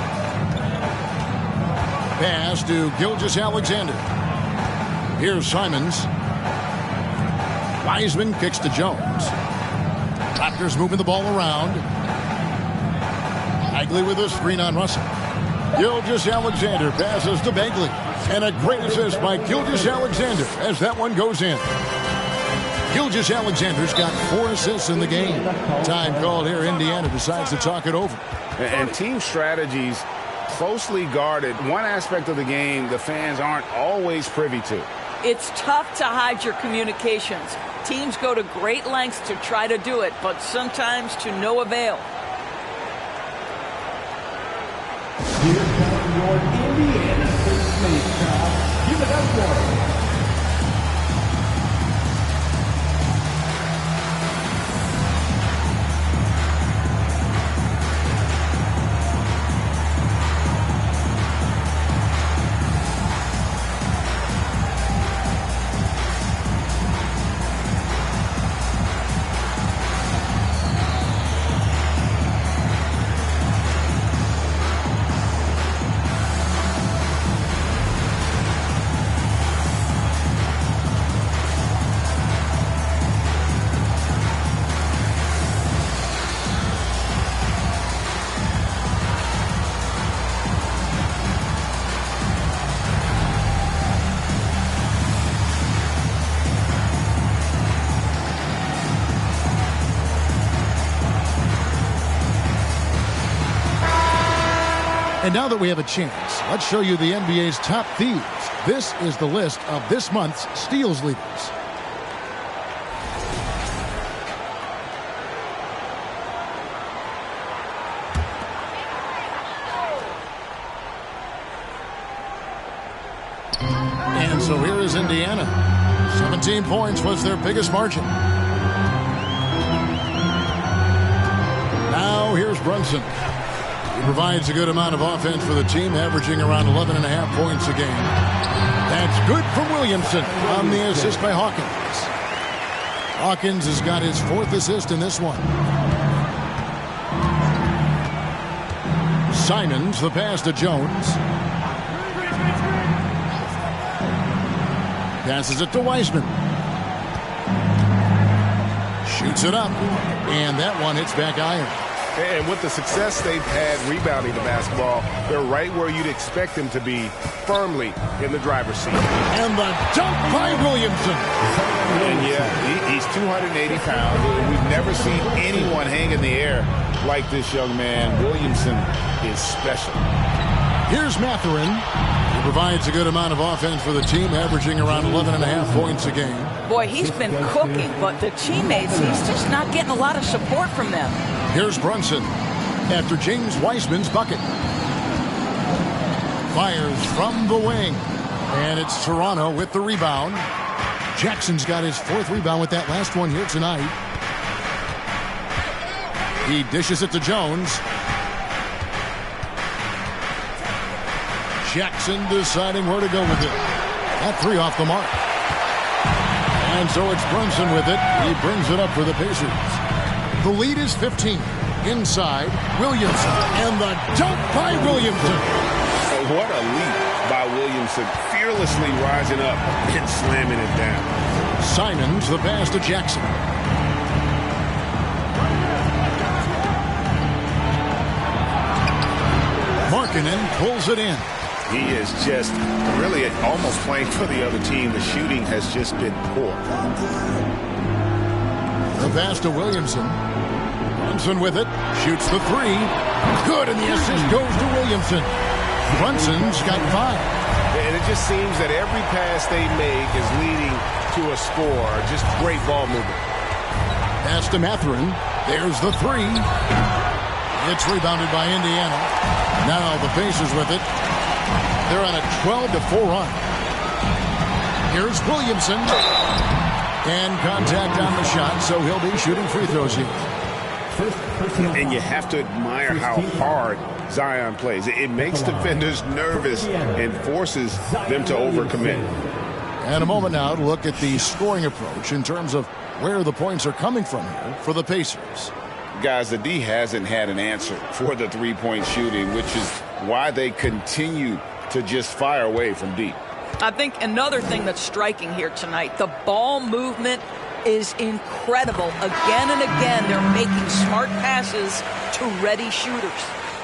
Pass to Gilgeous-Alexander. Here's Simons. Wiseman kicks to Jones. Raptors moving the ball around. Bagley with a screen on Russell. Gilgeous-Alexander passes to Bagley. And a great assist by Gilgeous-Alexander as that one goes in. Gilgeous-Alexander's got 4 assists in the game. Time called here. Indiana decides to talk it over. And team strategies closely guarded. One aspect of the game the fans aren't always privy to. It's tough to hide your communications. Teams go to great lengths to try to do it, but sometimes to no avail. Here come your Indiana First Mate crowd. Give it up for him. And now that we have a chance, let's show you the NBA's top thieves. This is the list of this month's steals leaders. And so here is Indiana. 17 points was their biggest margin. Now here's Brunson. Provides a good amount of offense for the team, averaging around 11.5 points a game. That's good from Williamson on the assist by Hawkins. Hawkins has got his 4th assist in this one. Simons, the pass to Jones. Passes it to Wiseman. Shoots it up. And that one hits back iron. And with the success they've had rebounding the basketball, they're right where you'd expect them to be, firmly in the driver's seat. And the dunk by Williamson. And yeah, he's 280 pounds. We've never seen anyone hang in the air like this young man. Williamson is special. Here's Mathurin. He provides a good amount of offense for the team, averaging around 11.5 points a game. Boy, he's been cooking, but the teammates, he's just not getting a lot of support from them. Here's Brunson after James Wiseman's bucket. Fires from the wing. And it's Toronto with the rebound. Jackson's got his 4th rebound with that last one here tonight. He dishes it to Jones. Jackson deciding where to go with it. That 3 off the mark. And so it's Brunson with it. He brings it up for the Pacers. The lead is 15. Inside, Williamson. And the dunk by Williamson. What a leap by Williamson. Fearlessly rising up and slamming it down. Simons, the pass to Jackson. Markkanen pulls it in. He is just really almost playing for the other team. The shooting has just been poor. The pass to Williamson. Brunson with it. Shoots the 3. Good, and the assist goes to Williamson. Brunson's got 5. And it just seems that every pass they make is leading to a score. Just great ball movement. Pass to Mathurin. There's the 3. It's rebounded by Indiana. Now the Pacers with it. They're on a 12-4 run. Here's Williamson. And contact on the shot, so he'll be shooting free throws here. And you have to admire how hard Zion plays. It makes defenders nervous and forces them to overcommit. And a moment now to look at the scoring approach in terms of where the points are coming from here for the Pacers. Guys, the D hasn't had an answer for the three-point shooting, which is why they continue to just fire away from deep. I think another thing that's striking here tonight, the ball movement is incredible. Again and again, they're making smart passes to ready shooters.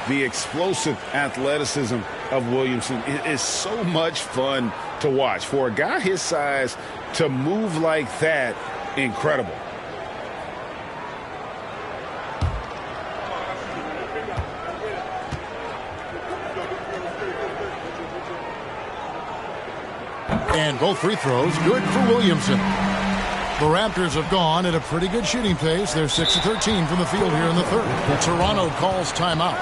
The explosive athleticism of Williamson is so much fun to watch. For a guy his size to move like that, incredible. And both free throws good for Williamson. The Raptors have gone at a pretty good shooting pace. They're 6 of 13 from the field here in the third. Toronto calls timeout.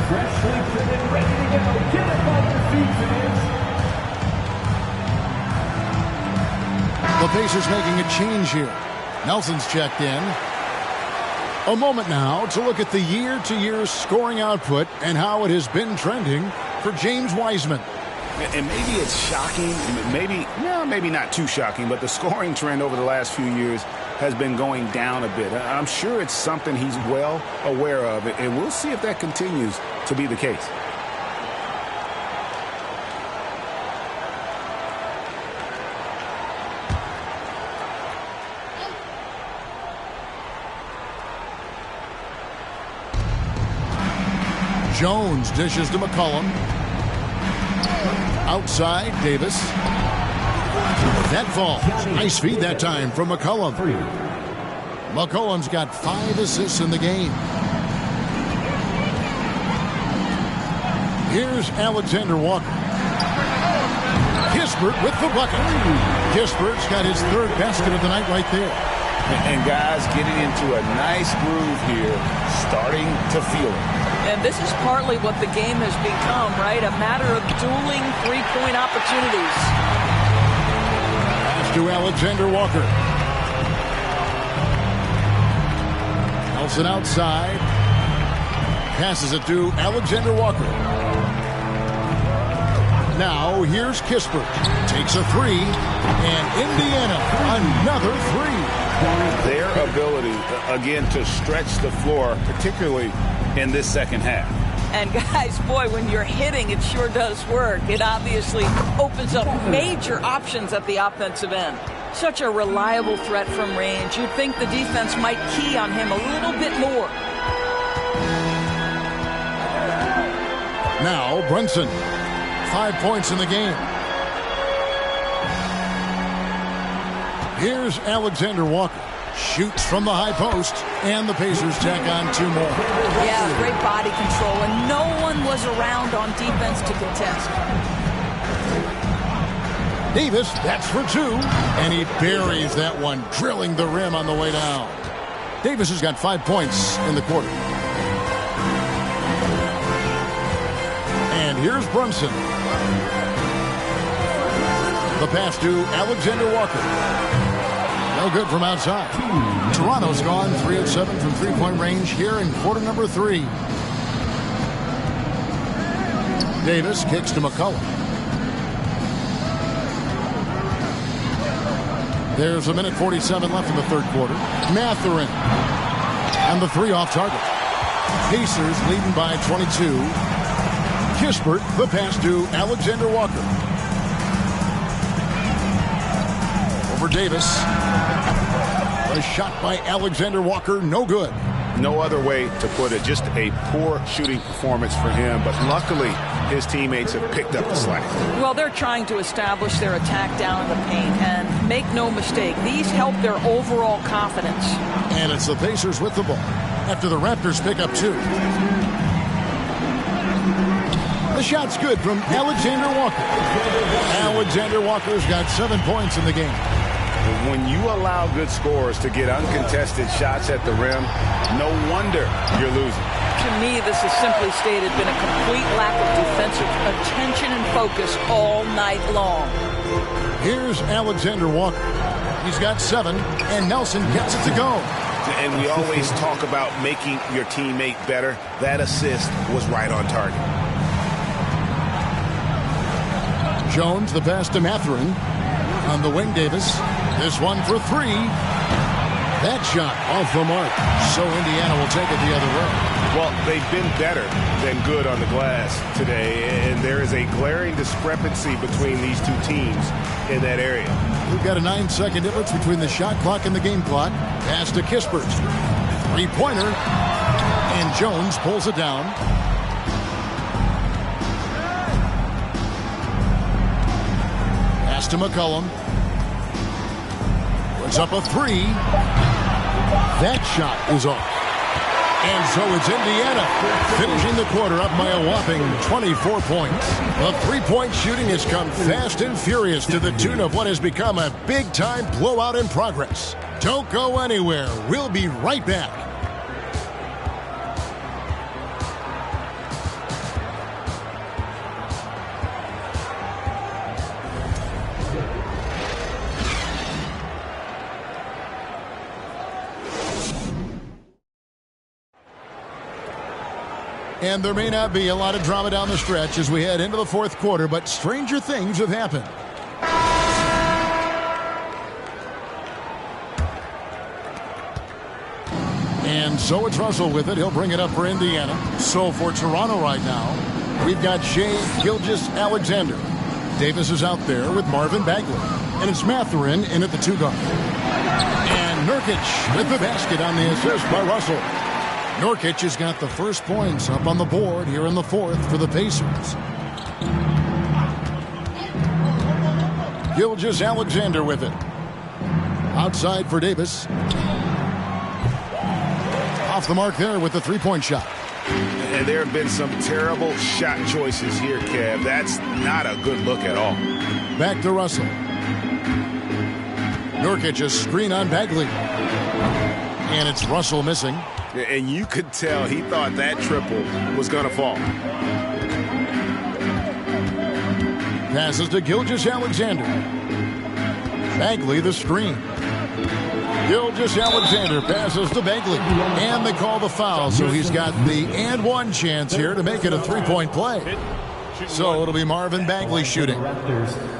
Freshly fitted, ready to go. Get up on your feet, fans. The Pacers making a change here. Nelson's checked in. A moment now to look at the year-to-year scoring output and how it has been trending for James Wiseman. And maybe it's shocking, maybe not too shocking, but the scoring trend over the last few years has been going down a bit. I'm sure it's something he's well aware of, and we'll see if that continues to be the case. Jones dishes to McCollum. Outside, Davis. That falls. Nice feed that time from McCollum. McCollum's got 5 assists in the game. Here's Alexander Walker. Kispert with the bucket. Kispert's got his 3rd basket of the night right there. And guys getting into a nice groove here, starting to feel it. And this is partly what the game has become, right? A matter of dueling three-point opportunities. Pass to Alexander Walker. Nelson outside. Passes it to Alexander Walker. Now here's Kispert. Takes a three. And Indiana, another three. Their ability, again, to stretch the floor, particularly in this second half. And guys, boy, when you're hitting, it sure does work. It obviously opens up major options at the offensive end. Such a reliable threat from range. You'd think the defense might key on him a little bit more. Now Brunson, 5 points in the game. Here's Alexander Walker. Shoots from the high post, and the Pacers tack on 2 more. Yeah, great body control, and no one was around on defense to contest. Davis, that's for 2, and he buries that one, drilling the rim on the way down. Davis has got 5 points in the quarter. And here's Brunson. The pass to Alexander Walker. No good from outside. Toronto's gone 3 of 7 from three-point range here in quarter number 3. Davis kicks to McCollum. There's 1:47 left in the third quarter. Mathurin. And the 3 off target. Pacers leading by 22. Kispert, the pass to Alexander Walker. Over Davis. A shot by Alexander Walker, no good. No other way to put it. Just a poor shooting performance for him, but luckily his teammates have picked up the slack. Well, they're trying to establish their attack down in the paint, and make no mistake, these help their overall confidence. And it's the Pacers with the ball after the Raptors pick up 2. The shot's good from Alexander Walker. Alexander Walker's got 7 points in the game. When you allow good scorers to get uncontested shots at the rim, no wonder you're losing. To me, this has simply stated been a complete lack of defensive attention and focus all night long. Here's Alexander Walker. He's got 7, and Nelson gets it to go. And we always talk about making your teammate better. That assist was right on target. Jones, the pass to Mathurin. On the wing, Davis. This one for 3. That shot off the mark. So Indiana will take it the other way. Well, they've been better than good on the glass today, and there is a glaring discrepancy between these two teams in that area. We've got a 9-second difference between the shot clock and the game clock. Pass to Kispert. 3-pointer. And Jones pulls it down. Pass to McCollum. Puts up a 3. That shot is off. And so it's Indiana finishing the quarter up by a whopping 24 points. The three-point shooting has come fast and furious to the tune of what has become a big-time blowout in progress. Don't go anywhere. We'll be right back. And there may not be a lot of drama down the stretch as we head into the fourth quarter, but stranger things have happened. And so it's Russell with it. He'll bring it up for Indiana. So for Toronto right now, we've got Shai Gilgeous-Alexander. Davis is out there with Marvin Bagley. And it's Mathurin in at the 2 guard. And Nurkic with the basket on the assist by Russell. Nurkic has got the first points up on the board here in the fourth for the Pacers. Gilgeous-Alexander with it. Outside for Davis. Off the mark there with the three-point shot. And there have been some terrible shot choices here, Kev. That's not a good look at all. Back to Russell. Nurkic a screen on Bagley. And it's Russell missing. And you could tell he thought that triple was going to fall. Passes to Gilgeous-Alexander. Bagley the screen. Gilgeous-Alexander passes to Bagley. And they call the foul, so he's got the and one chance here to make it a three-point play. So it'll be Marvin Bagley shooting.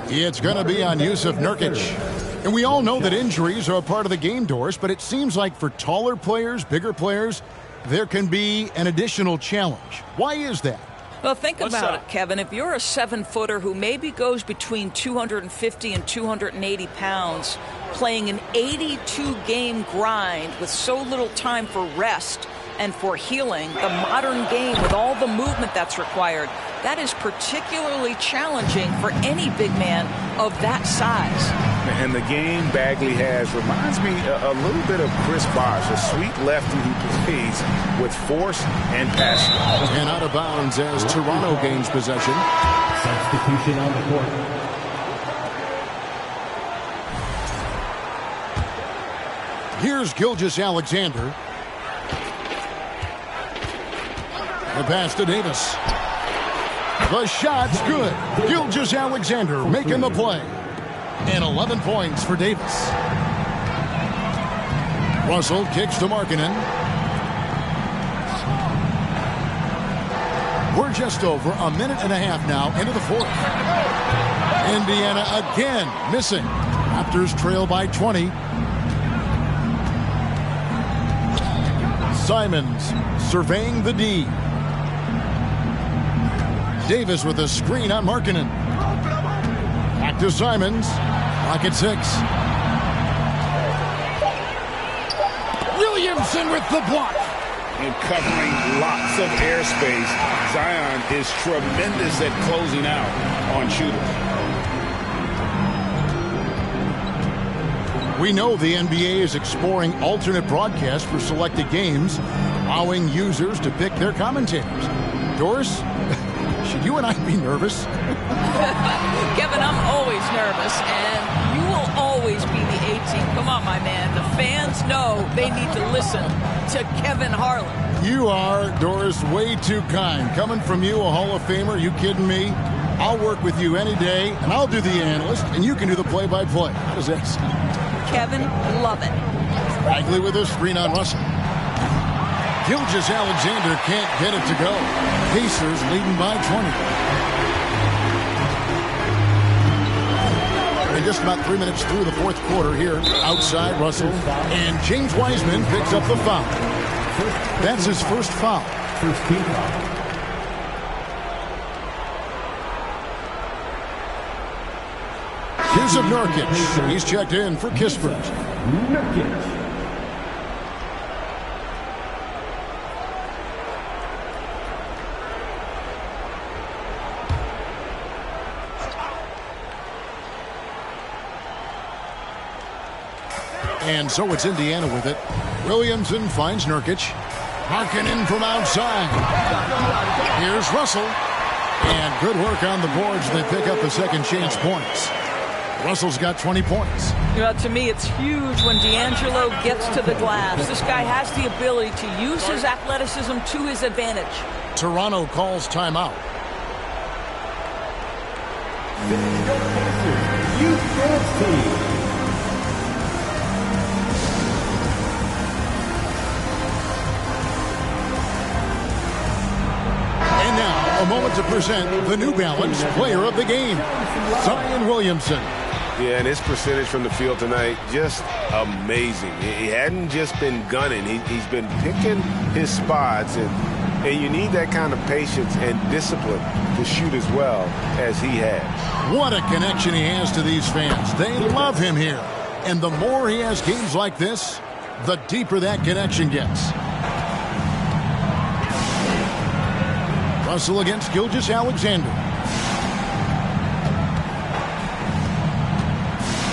It's going to be on Yusuf Nurkic. And we all know that injuries are a part of the game, Doris, but it seems like for taller players, bigger players, there can be an additional challenge. Why is that? Well, think about it, Kevin. If you're a 7-footer who maybe goes between 250 and 280 pounds, playing an 82-game grind with so little time for rest and for healing, the modern game with all the movement that's required, that is particularly challenging for any big man of that size. And the game Bagley has reminds me a little bit of Chris Bosh, a sweet lefty who plays with force and passion. And out of bounds as Toronto gains possession. Substitution on the court. Here's Gilgeous-Alexander. The pass to Davis. The shot's good. Gilgeous-Alexander making the play. And 11 points for Davis. Russell kicks to Markkanen. We're just over a minute and a half now into the fourth. Indiana again missing. Raptors trail by 20. Simons surveying the D. Davis with a screen on Markkanen. Back to Simons. Rocket 6. Williamson with the block. And covering lots of airspace, Zion is tremendous at closing out on shooters. We know the NBA is exploring alternate broadcasts for selected games, allowing users to pick their commentators. Doris, should you and I be nervous? Kevin, I'm always nervous, and you will always be the A-team. Come on, my man. The fans know they need to listen to Kevin Harlan. You are, Doris, way too kind. Coming from you, a Hall of Famer, you kidding me? I'll work with you any day, and I'll do the analyst, and you can do the play-by-play. How does that sound? Kevin, love it. Bagley with a screen on Russell. Gilgeous-Alexander can't get it to go. Pacers leading by 20. And just about 3 minutes through the fourth quarter here outside Russell. And James Wiseman picks up the foul. That's his first foul. First team foul. Here's of Nurkic. He's checked in for Kispert. Nurkic. And so it's Indiana with it. Williamson finds Nurkic. Markkanen from outside. Here's Russell. And good work on the boards. They pick up the second chance points. Russell's got 20 points. You know, to me, it's huge when D'Angelo gets to the glass. This guy has the ability to use his athleticism to his advantage. Toronto calls timeout. Youth dance team. And now, a moment to present the New Balance Player of the Game, Zion Williamson. Yeah, and his percentage from the field tonight, just amazing. He hadn't just been gunning. He's been picking his spots, and you need that kind of patience and discipline to shoot as well as he has. What a connection he has to these fans. They love him here. And the more he has games like this, the deeper that connection gets. Russell against Gilgeous-Alexander.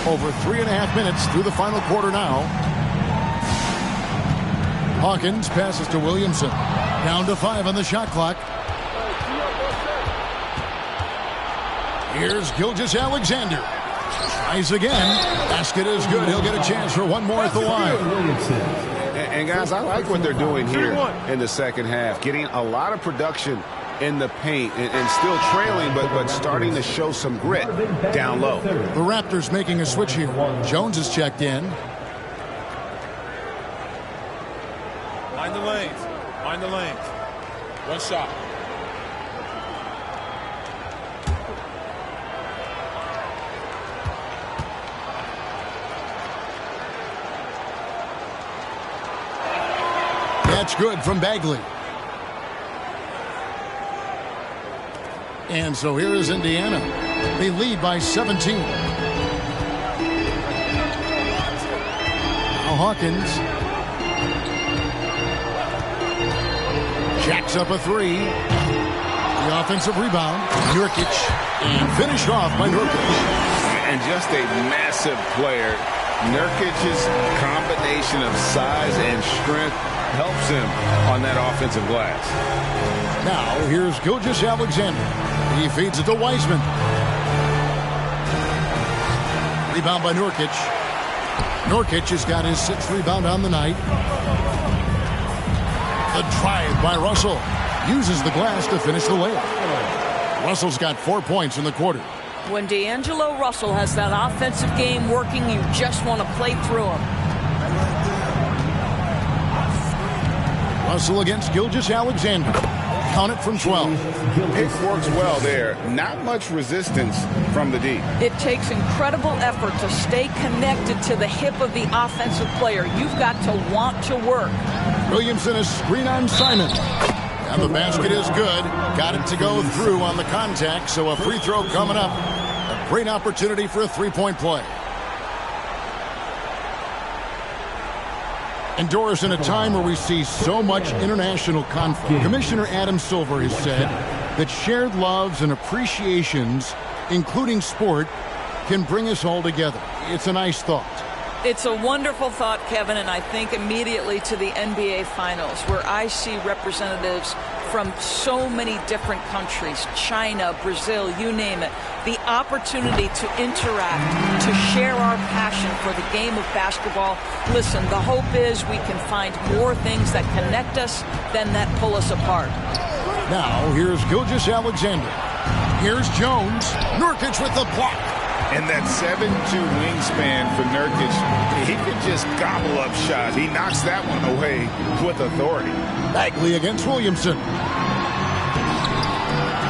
Over 3.5 minutes through the final quarter now. Hawkins passes to Williamson. Down to 5 on the shot clock. Here's Gilgeous-Alexander. Tries again. Basket is good. He'll get a chance for one more at the line. And guys, I like what they're doing here in the second half. Getting a lot of production in the paint and still trailing, but starting to show some grit down low. The Raptors making a switch here. Jones is checked in. Mind the lanes. Mind the lanes. One shot. That's good from Bagley. And so here is Indiana. They lead by 17. Now Hawkins. Jacks up a three. The offensive rebound. Nurkic. And finished off by Nurkic. And just a massive player. Nurkic's combination of size and strength helps him on that offensive glass. Now here's Gilgeous-Alexander. He feeds it to Wiseman. Rebound by Nurkic. Nurkic has got his 6th rebound on the night. The drive by Russell. Uses the glass to finish the layup. Russell's got 4 points in the quarter. When D'Angelo Russell has that offensive game working, you just want to play through him. Russell against Gilgeous-Alexander. Count it from 12. It works well there. Not much resistance from the D. It takes incredible effort to stay connected to the hip of the offensive player. You've got to want to work. Williamson is screen on Simon. And the basket is good. Got it to go through on the contact, so a free throw coming up. A great opportunity for a three-point play. And Doris, in a time where we see so much international conflict, Commissioner Adam Silver has said that shared loves and appreciations, including sport, can bring us all together. It's a nice thought. It's a wonderful thought, Kevin, and I think immediately to the NBA Finals, where I see representatives from so many different countries, China, Brazil, you name it, the opportunity to interact, to share our passion for the game of basketball. Listen, the hope is we can find more things that connect us than that pull us apart. Now, here's Gilgeous-Alexander. Here's Jones. Nurkic with the block. And that 7'2" wingspan for Nurkic, he could just gobble up shots. He knocks that one away with authority. Bagley against Williamson.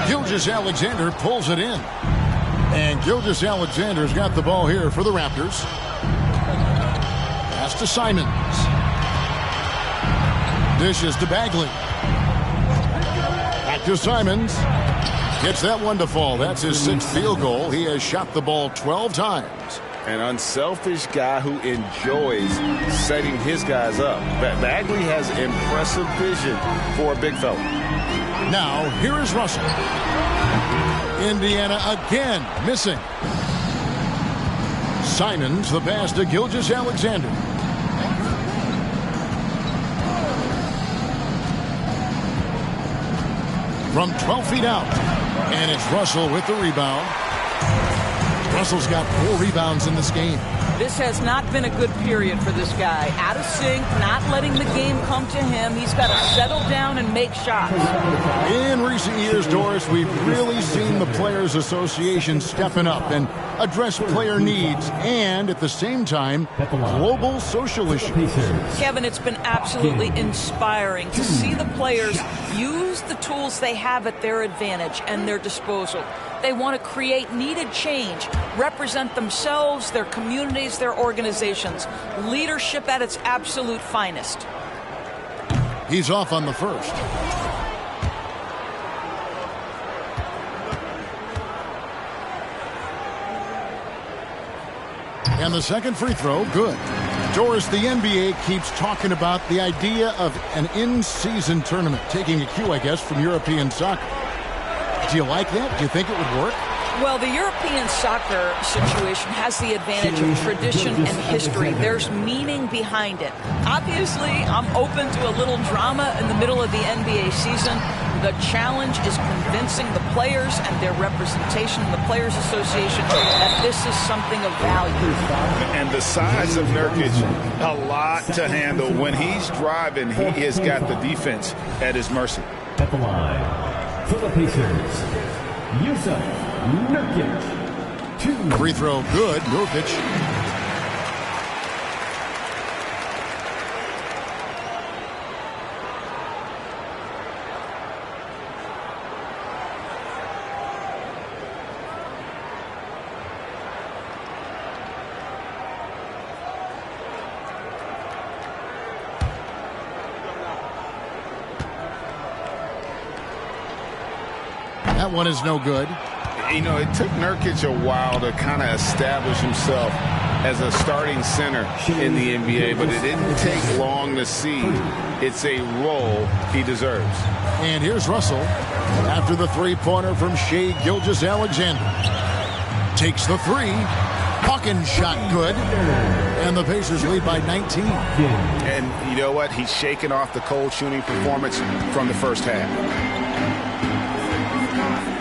Gilgeous-Alexander pulls it in. And Gilgeous-Alexander's got the ball here for the Raptors. Pass to Simons. Dishes to Bagley. Back to Simons. Gets that one to fall. That's his 6th field goal. He has shot the ball 12 times. An unselfish guy who enjoys setting his guys up. Bagley has impressive vision for a big fella. Now, here is Russell. Indiana again missing. Simons, the pass to Gilgeous-Alexander. From 12 feet out. And it's Russell with the rebound. Russell's got 4 rebounds in this game. This has not been a good period for this guy. Out of sync, not letting the game come to him. He's got to settle down and make shots. In recent years, Doris, we've really seen the Players Association stepping up and address player needs and, at the same time, global social issues. Kevin, it's been absolutely inspiring to see the players use the tools they have at their advantage and their disposal. They want to create needed change, represent themselves, their communities, their organizations. Leadership at its absolute finest. He's off on the first. And the second free throw, good. Doris, the NBA keeps talking about the idea of an in-season tournament, taking a cue, I guess, from European soccer. Do you like that? Do you think it would work? Well, the European soccer situation has the advantage of tradition and history. There's meaning behind it. Obviously, I'm open to a little drama in the middle of the NBA season. The challenge is convincing the players and their representation in the Players Association that this is something of value. And the size of Nurkic, a lot to handle. When he's driving, he has got the defense at his mercy. At the line, for the Pacers, Nurkic. 2. Free throw good. Nurkic. That one is no good. You know, it took Nurkic a while to kind of establish himself as a starting center in the NBA, but it didn't take long to see it's a role he deserves. And here's Russell after the three-pointer from Shai Gilgeous-Alexander. Takes the three. Hawkins shot good. And the Pacers lead by 19. And you know what? He's shaking off the cold shooting performance from the first half.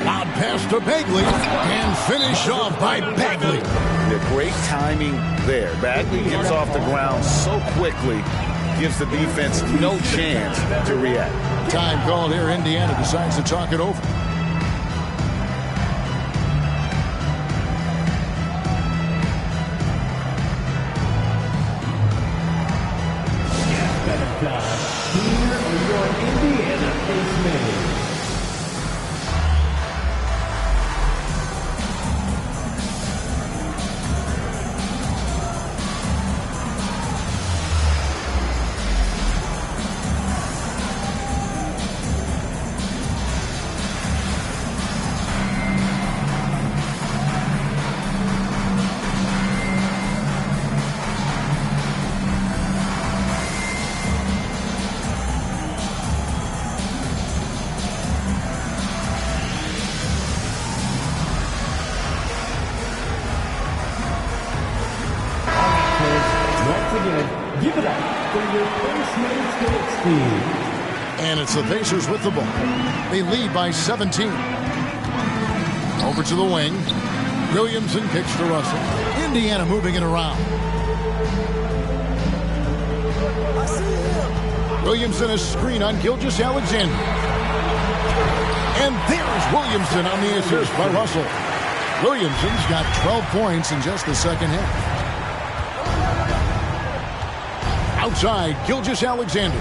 Loud pass to Bagley, and finished off by Bagley. The great timing there. Bagley gets off the ground so quickly, gives the defense no chance to react. Time called here. Indiana decides to talk it over. Here are your Indiana basemen. Give it up for your first man's Knicks team. And it's the Pacers with the ball. They lead by 17. Over to the wing. Williamson kicks to Russell. Indiana moving it around. Williamson a screen on Gilgeous-Alexander. And there's Williamson on the assist by Russell. Williamson's got 12 points in just the second half. Outside, Gilgeous-Alexander.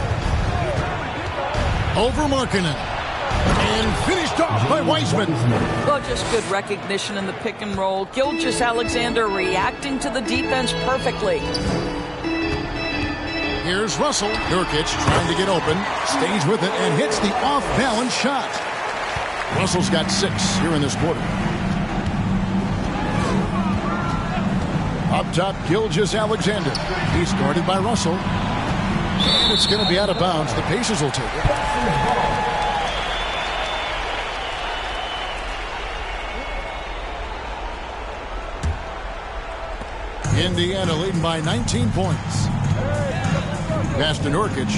Over Markkanen. And finished off by Wiseman. Well, just good recognition in the pick and roll. Gilgeous-Alexander reacting to the defense perfectly. Here's Russell. Nurkic trying to get open. Stays with it and hits the off-balance shot. Russell's got 6 here in this quarter. Up top, Gilgeous-Alexander. He's guarded by Russell. And it's going to be out of bounds. The Pacers will take it. Indiana leading by 19 points. Pass to Nurkic.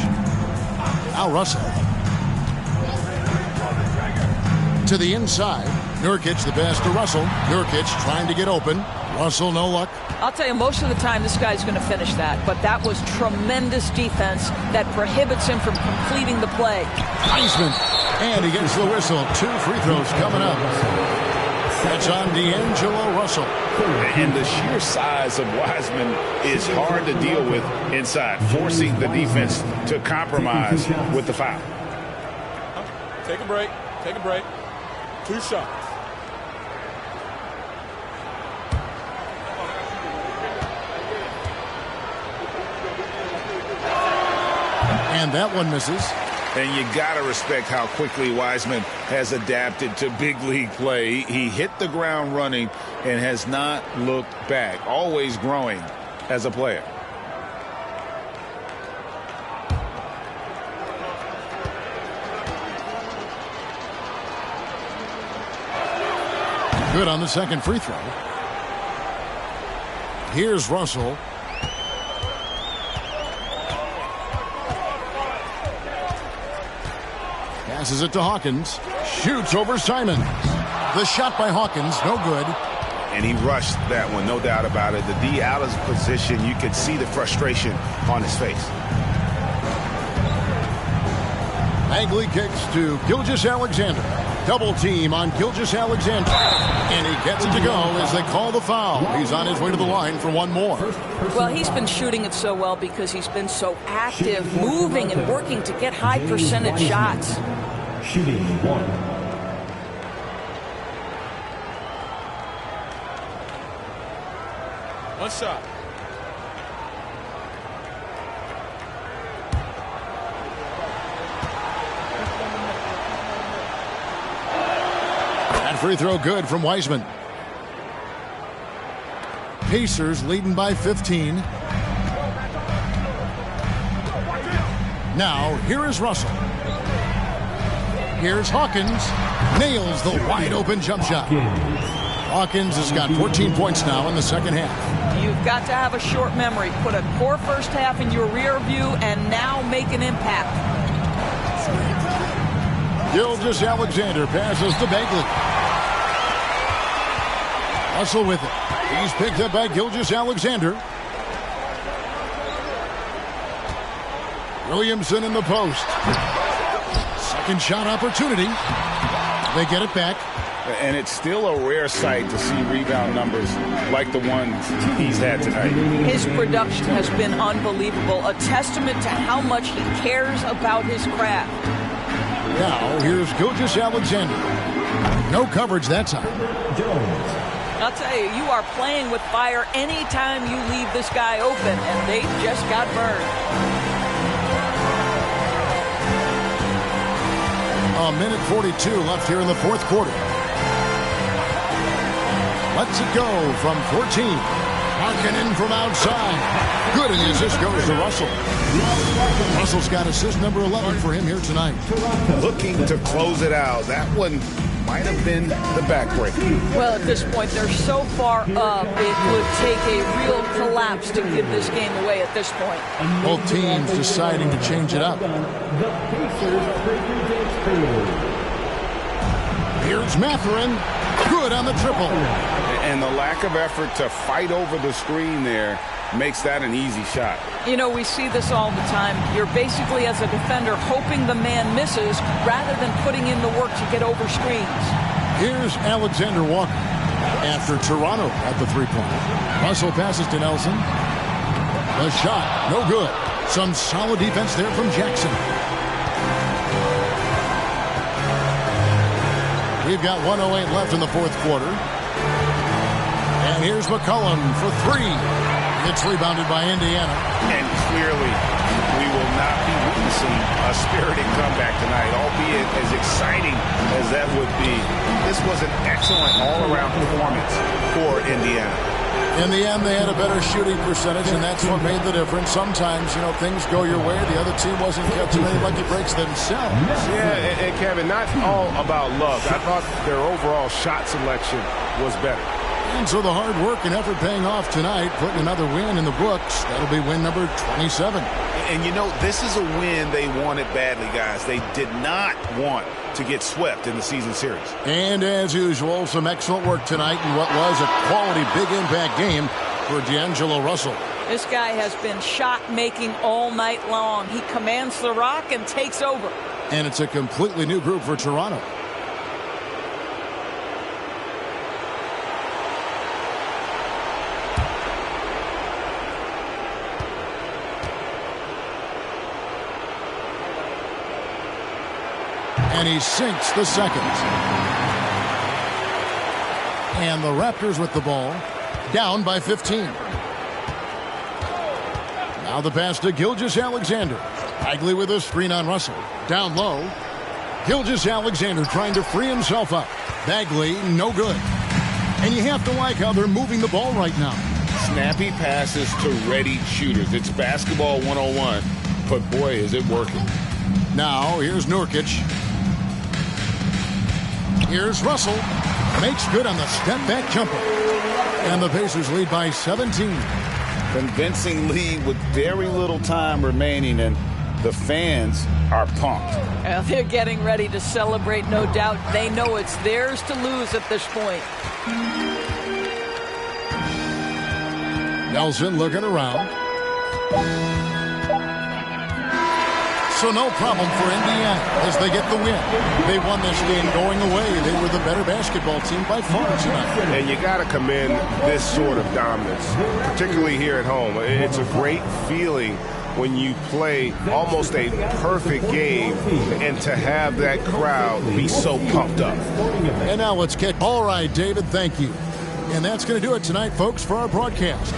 Now Russell. To the inside. Nurkic, the pass to Russell. Nurkic trying to get open. Russell, no luck. I'll tell you, most of the time this guy's going to finish that, but that was tremendous defense that prohibits him from completing the play. Wiseman, and he gets the whistle. 2 free throws coming up. That's on D'Angelo Russell. And the sheer size of Wiseman is hard to deal with inside, forcing the defense to compromise with the foul. Take a break. Take a break. 2 shots. And that one misses. And you got to respect how quickly Wiseman has adapted to big league play. He hit the ground running and has not looked back, always growing as a player. Good on the second free throw. Here's Russell. Passes it to Hawkins. Shoots over Simons. The shot by Hawkins, no good. And he rushed that one, no doubt about it. The D out of position, you could see the frustration on his face. Bagley kicks to Gilgeous-Alexander. Double team on Gilgeous-Alexander. And he gets it to go as they call the foul. He's on his way to the line for one more. Well, he's been shooting it so well because he's been so active, moving and working to get high percentage shots. Shooting one. One shot. That free throw good from Wiseman. Pacers leading by 15. Now, here is Russell. Here's Hawkins. Nails the wide open jump shot. Hawkins has got 14 points now in the second half. You've got to have a short memory. Put a poor first half in your rear view and now make an impact. Gilgeous-Alexander passes to Bagley. Russell with it. He's picked up by Gilgeous-Alexander. Williamson in the post. Second shot opportunity. They get it back. And it's still a rare sight to see rebound numbers like the ones he's had tonight. His production has been unbelievable, a testament to how much he cares about his craft. Now, here's Gilgeous-Alexander. No coverage that time. I'll tell you, you are playing with fire anytime you leave this guy open, and they just got burned. A minute 42 left here in the fourth quarter. Lets it go from 14. Markkanen from outside. Good, and the assist goes to Russell. Russell's got assist number 11 for him here tonight. Looking to close it out. That one might have been the backbreaker. Well, at this point, they're so far up, it would take a real collapse to give this game away at this point. Both teams deciding to change it up. Here's Mathurin. Good on the triple. And the lack of effort to fight over the screen there makes that an easy shot. You know, we see this all the time. You're basically, as a defender, hoping the man misses rather than putting in the work to get over screens. Here's Alexander Walker after Toronto at the three-point. Russell passes to Nelson. The shot, no good. Some solid defense there from Jackson. We've got 1:08 left in the fourth quarter. And here's McCollum for three. It's rebounded by Indiana. And clearly, we will not be witnessing a spirited comeback tonight, albeit as exciting as that would be. This was an excellent all-around performance for Indiana. In the end, they had a better shooting percentage, and that's what made the difference. Sometimes, you know, things go your way. The other team wasn't catching any lucky breaks themselves. Yeah, and Kevin, not all about luck. I thought their overall shot selection was better. And so the hard work and effort paying off tonight, putting another win in the books. That'll be win number 27. And, you know, this is a win they wanted badly, guys. They did not want to get swept in the season series. And as usual, some excellent work tonight in what was a quality big impact game for D'Angelo Russell. This guy has been shot-making all night long. He commands the rock and takes over. And it's a completely new group for Toronto. And he sinks the second. And the Raptors with the ball, down by 15. Now the pass to Gilgeous-Alexander. Bagley with a screen on Russell. Down low. Gilgeous-Alexander trying to free himself up. Bagley, no good. And you have to like how they're moving the ball right now. Snappy passes to ready shooters. It's basketball 101, but boy, is it working. Now, here's Nurkic. Here's Russell. Makes good on the step-back jumper. And the Pacers lead by 17. Convincing lead with very little time remaining, and the fans are pumped. Well, they're getting ready to celebrate, no doubt. They know it's theirs to lose at this point. Nelson looking around. So no problem for Indiana as they get the win. They won this game going away. They were the better basketball team by far tonight. And you got to commend this sort of dominance, particularly here at home. It's a great feeling when you play almost a perfect game and to have that crowd be so pumped up. And now let's kick. All right, David, thank you. And that's going to do it tonight, folks, for our broadcast.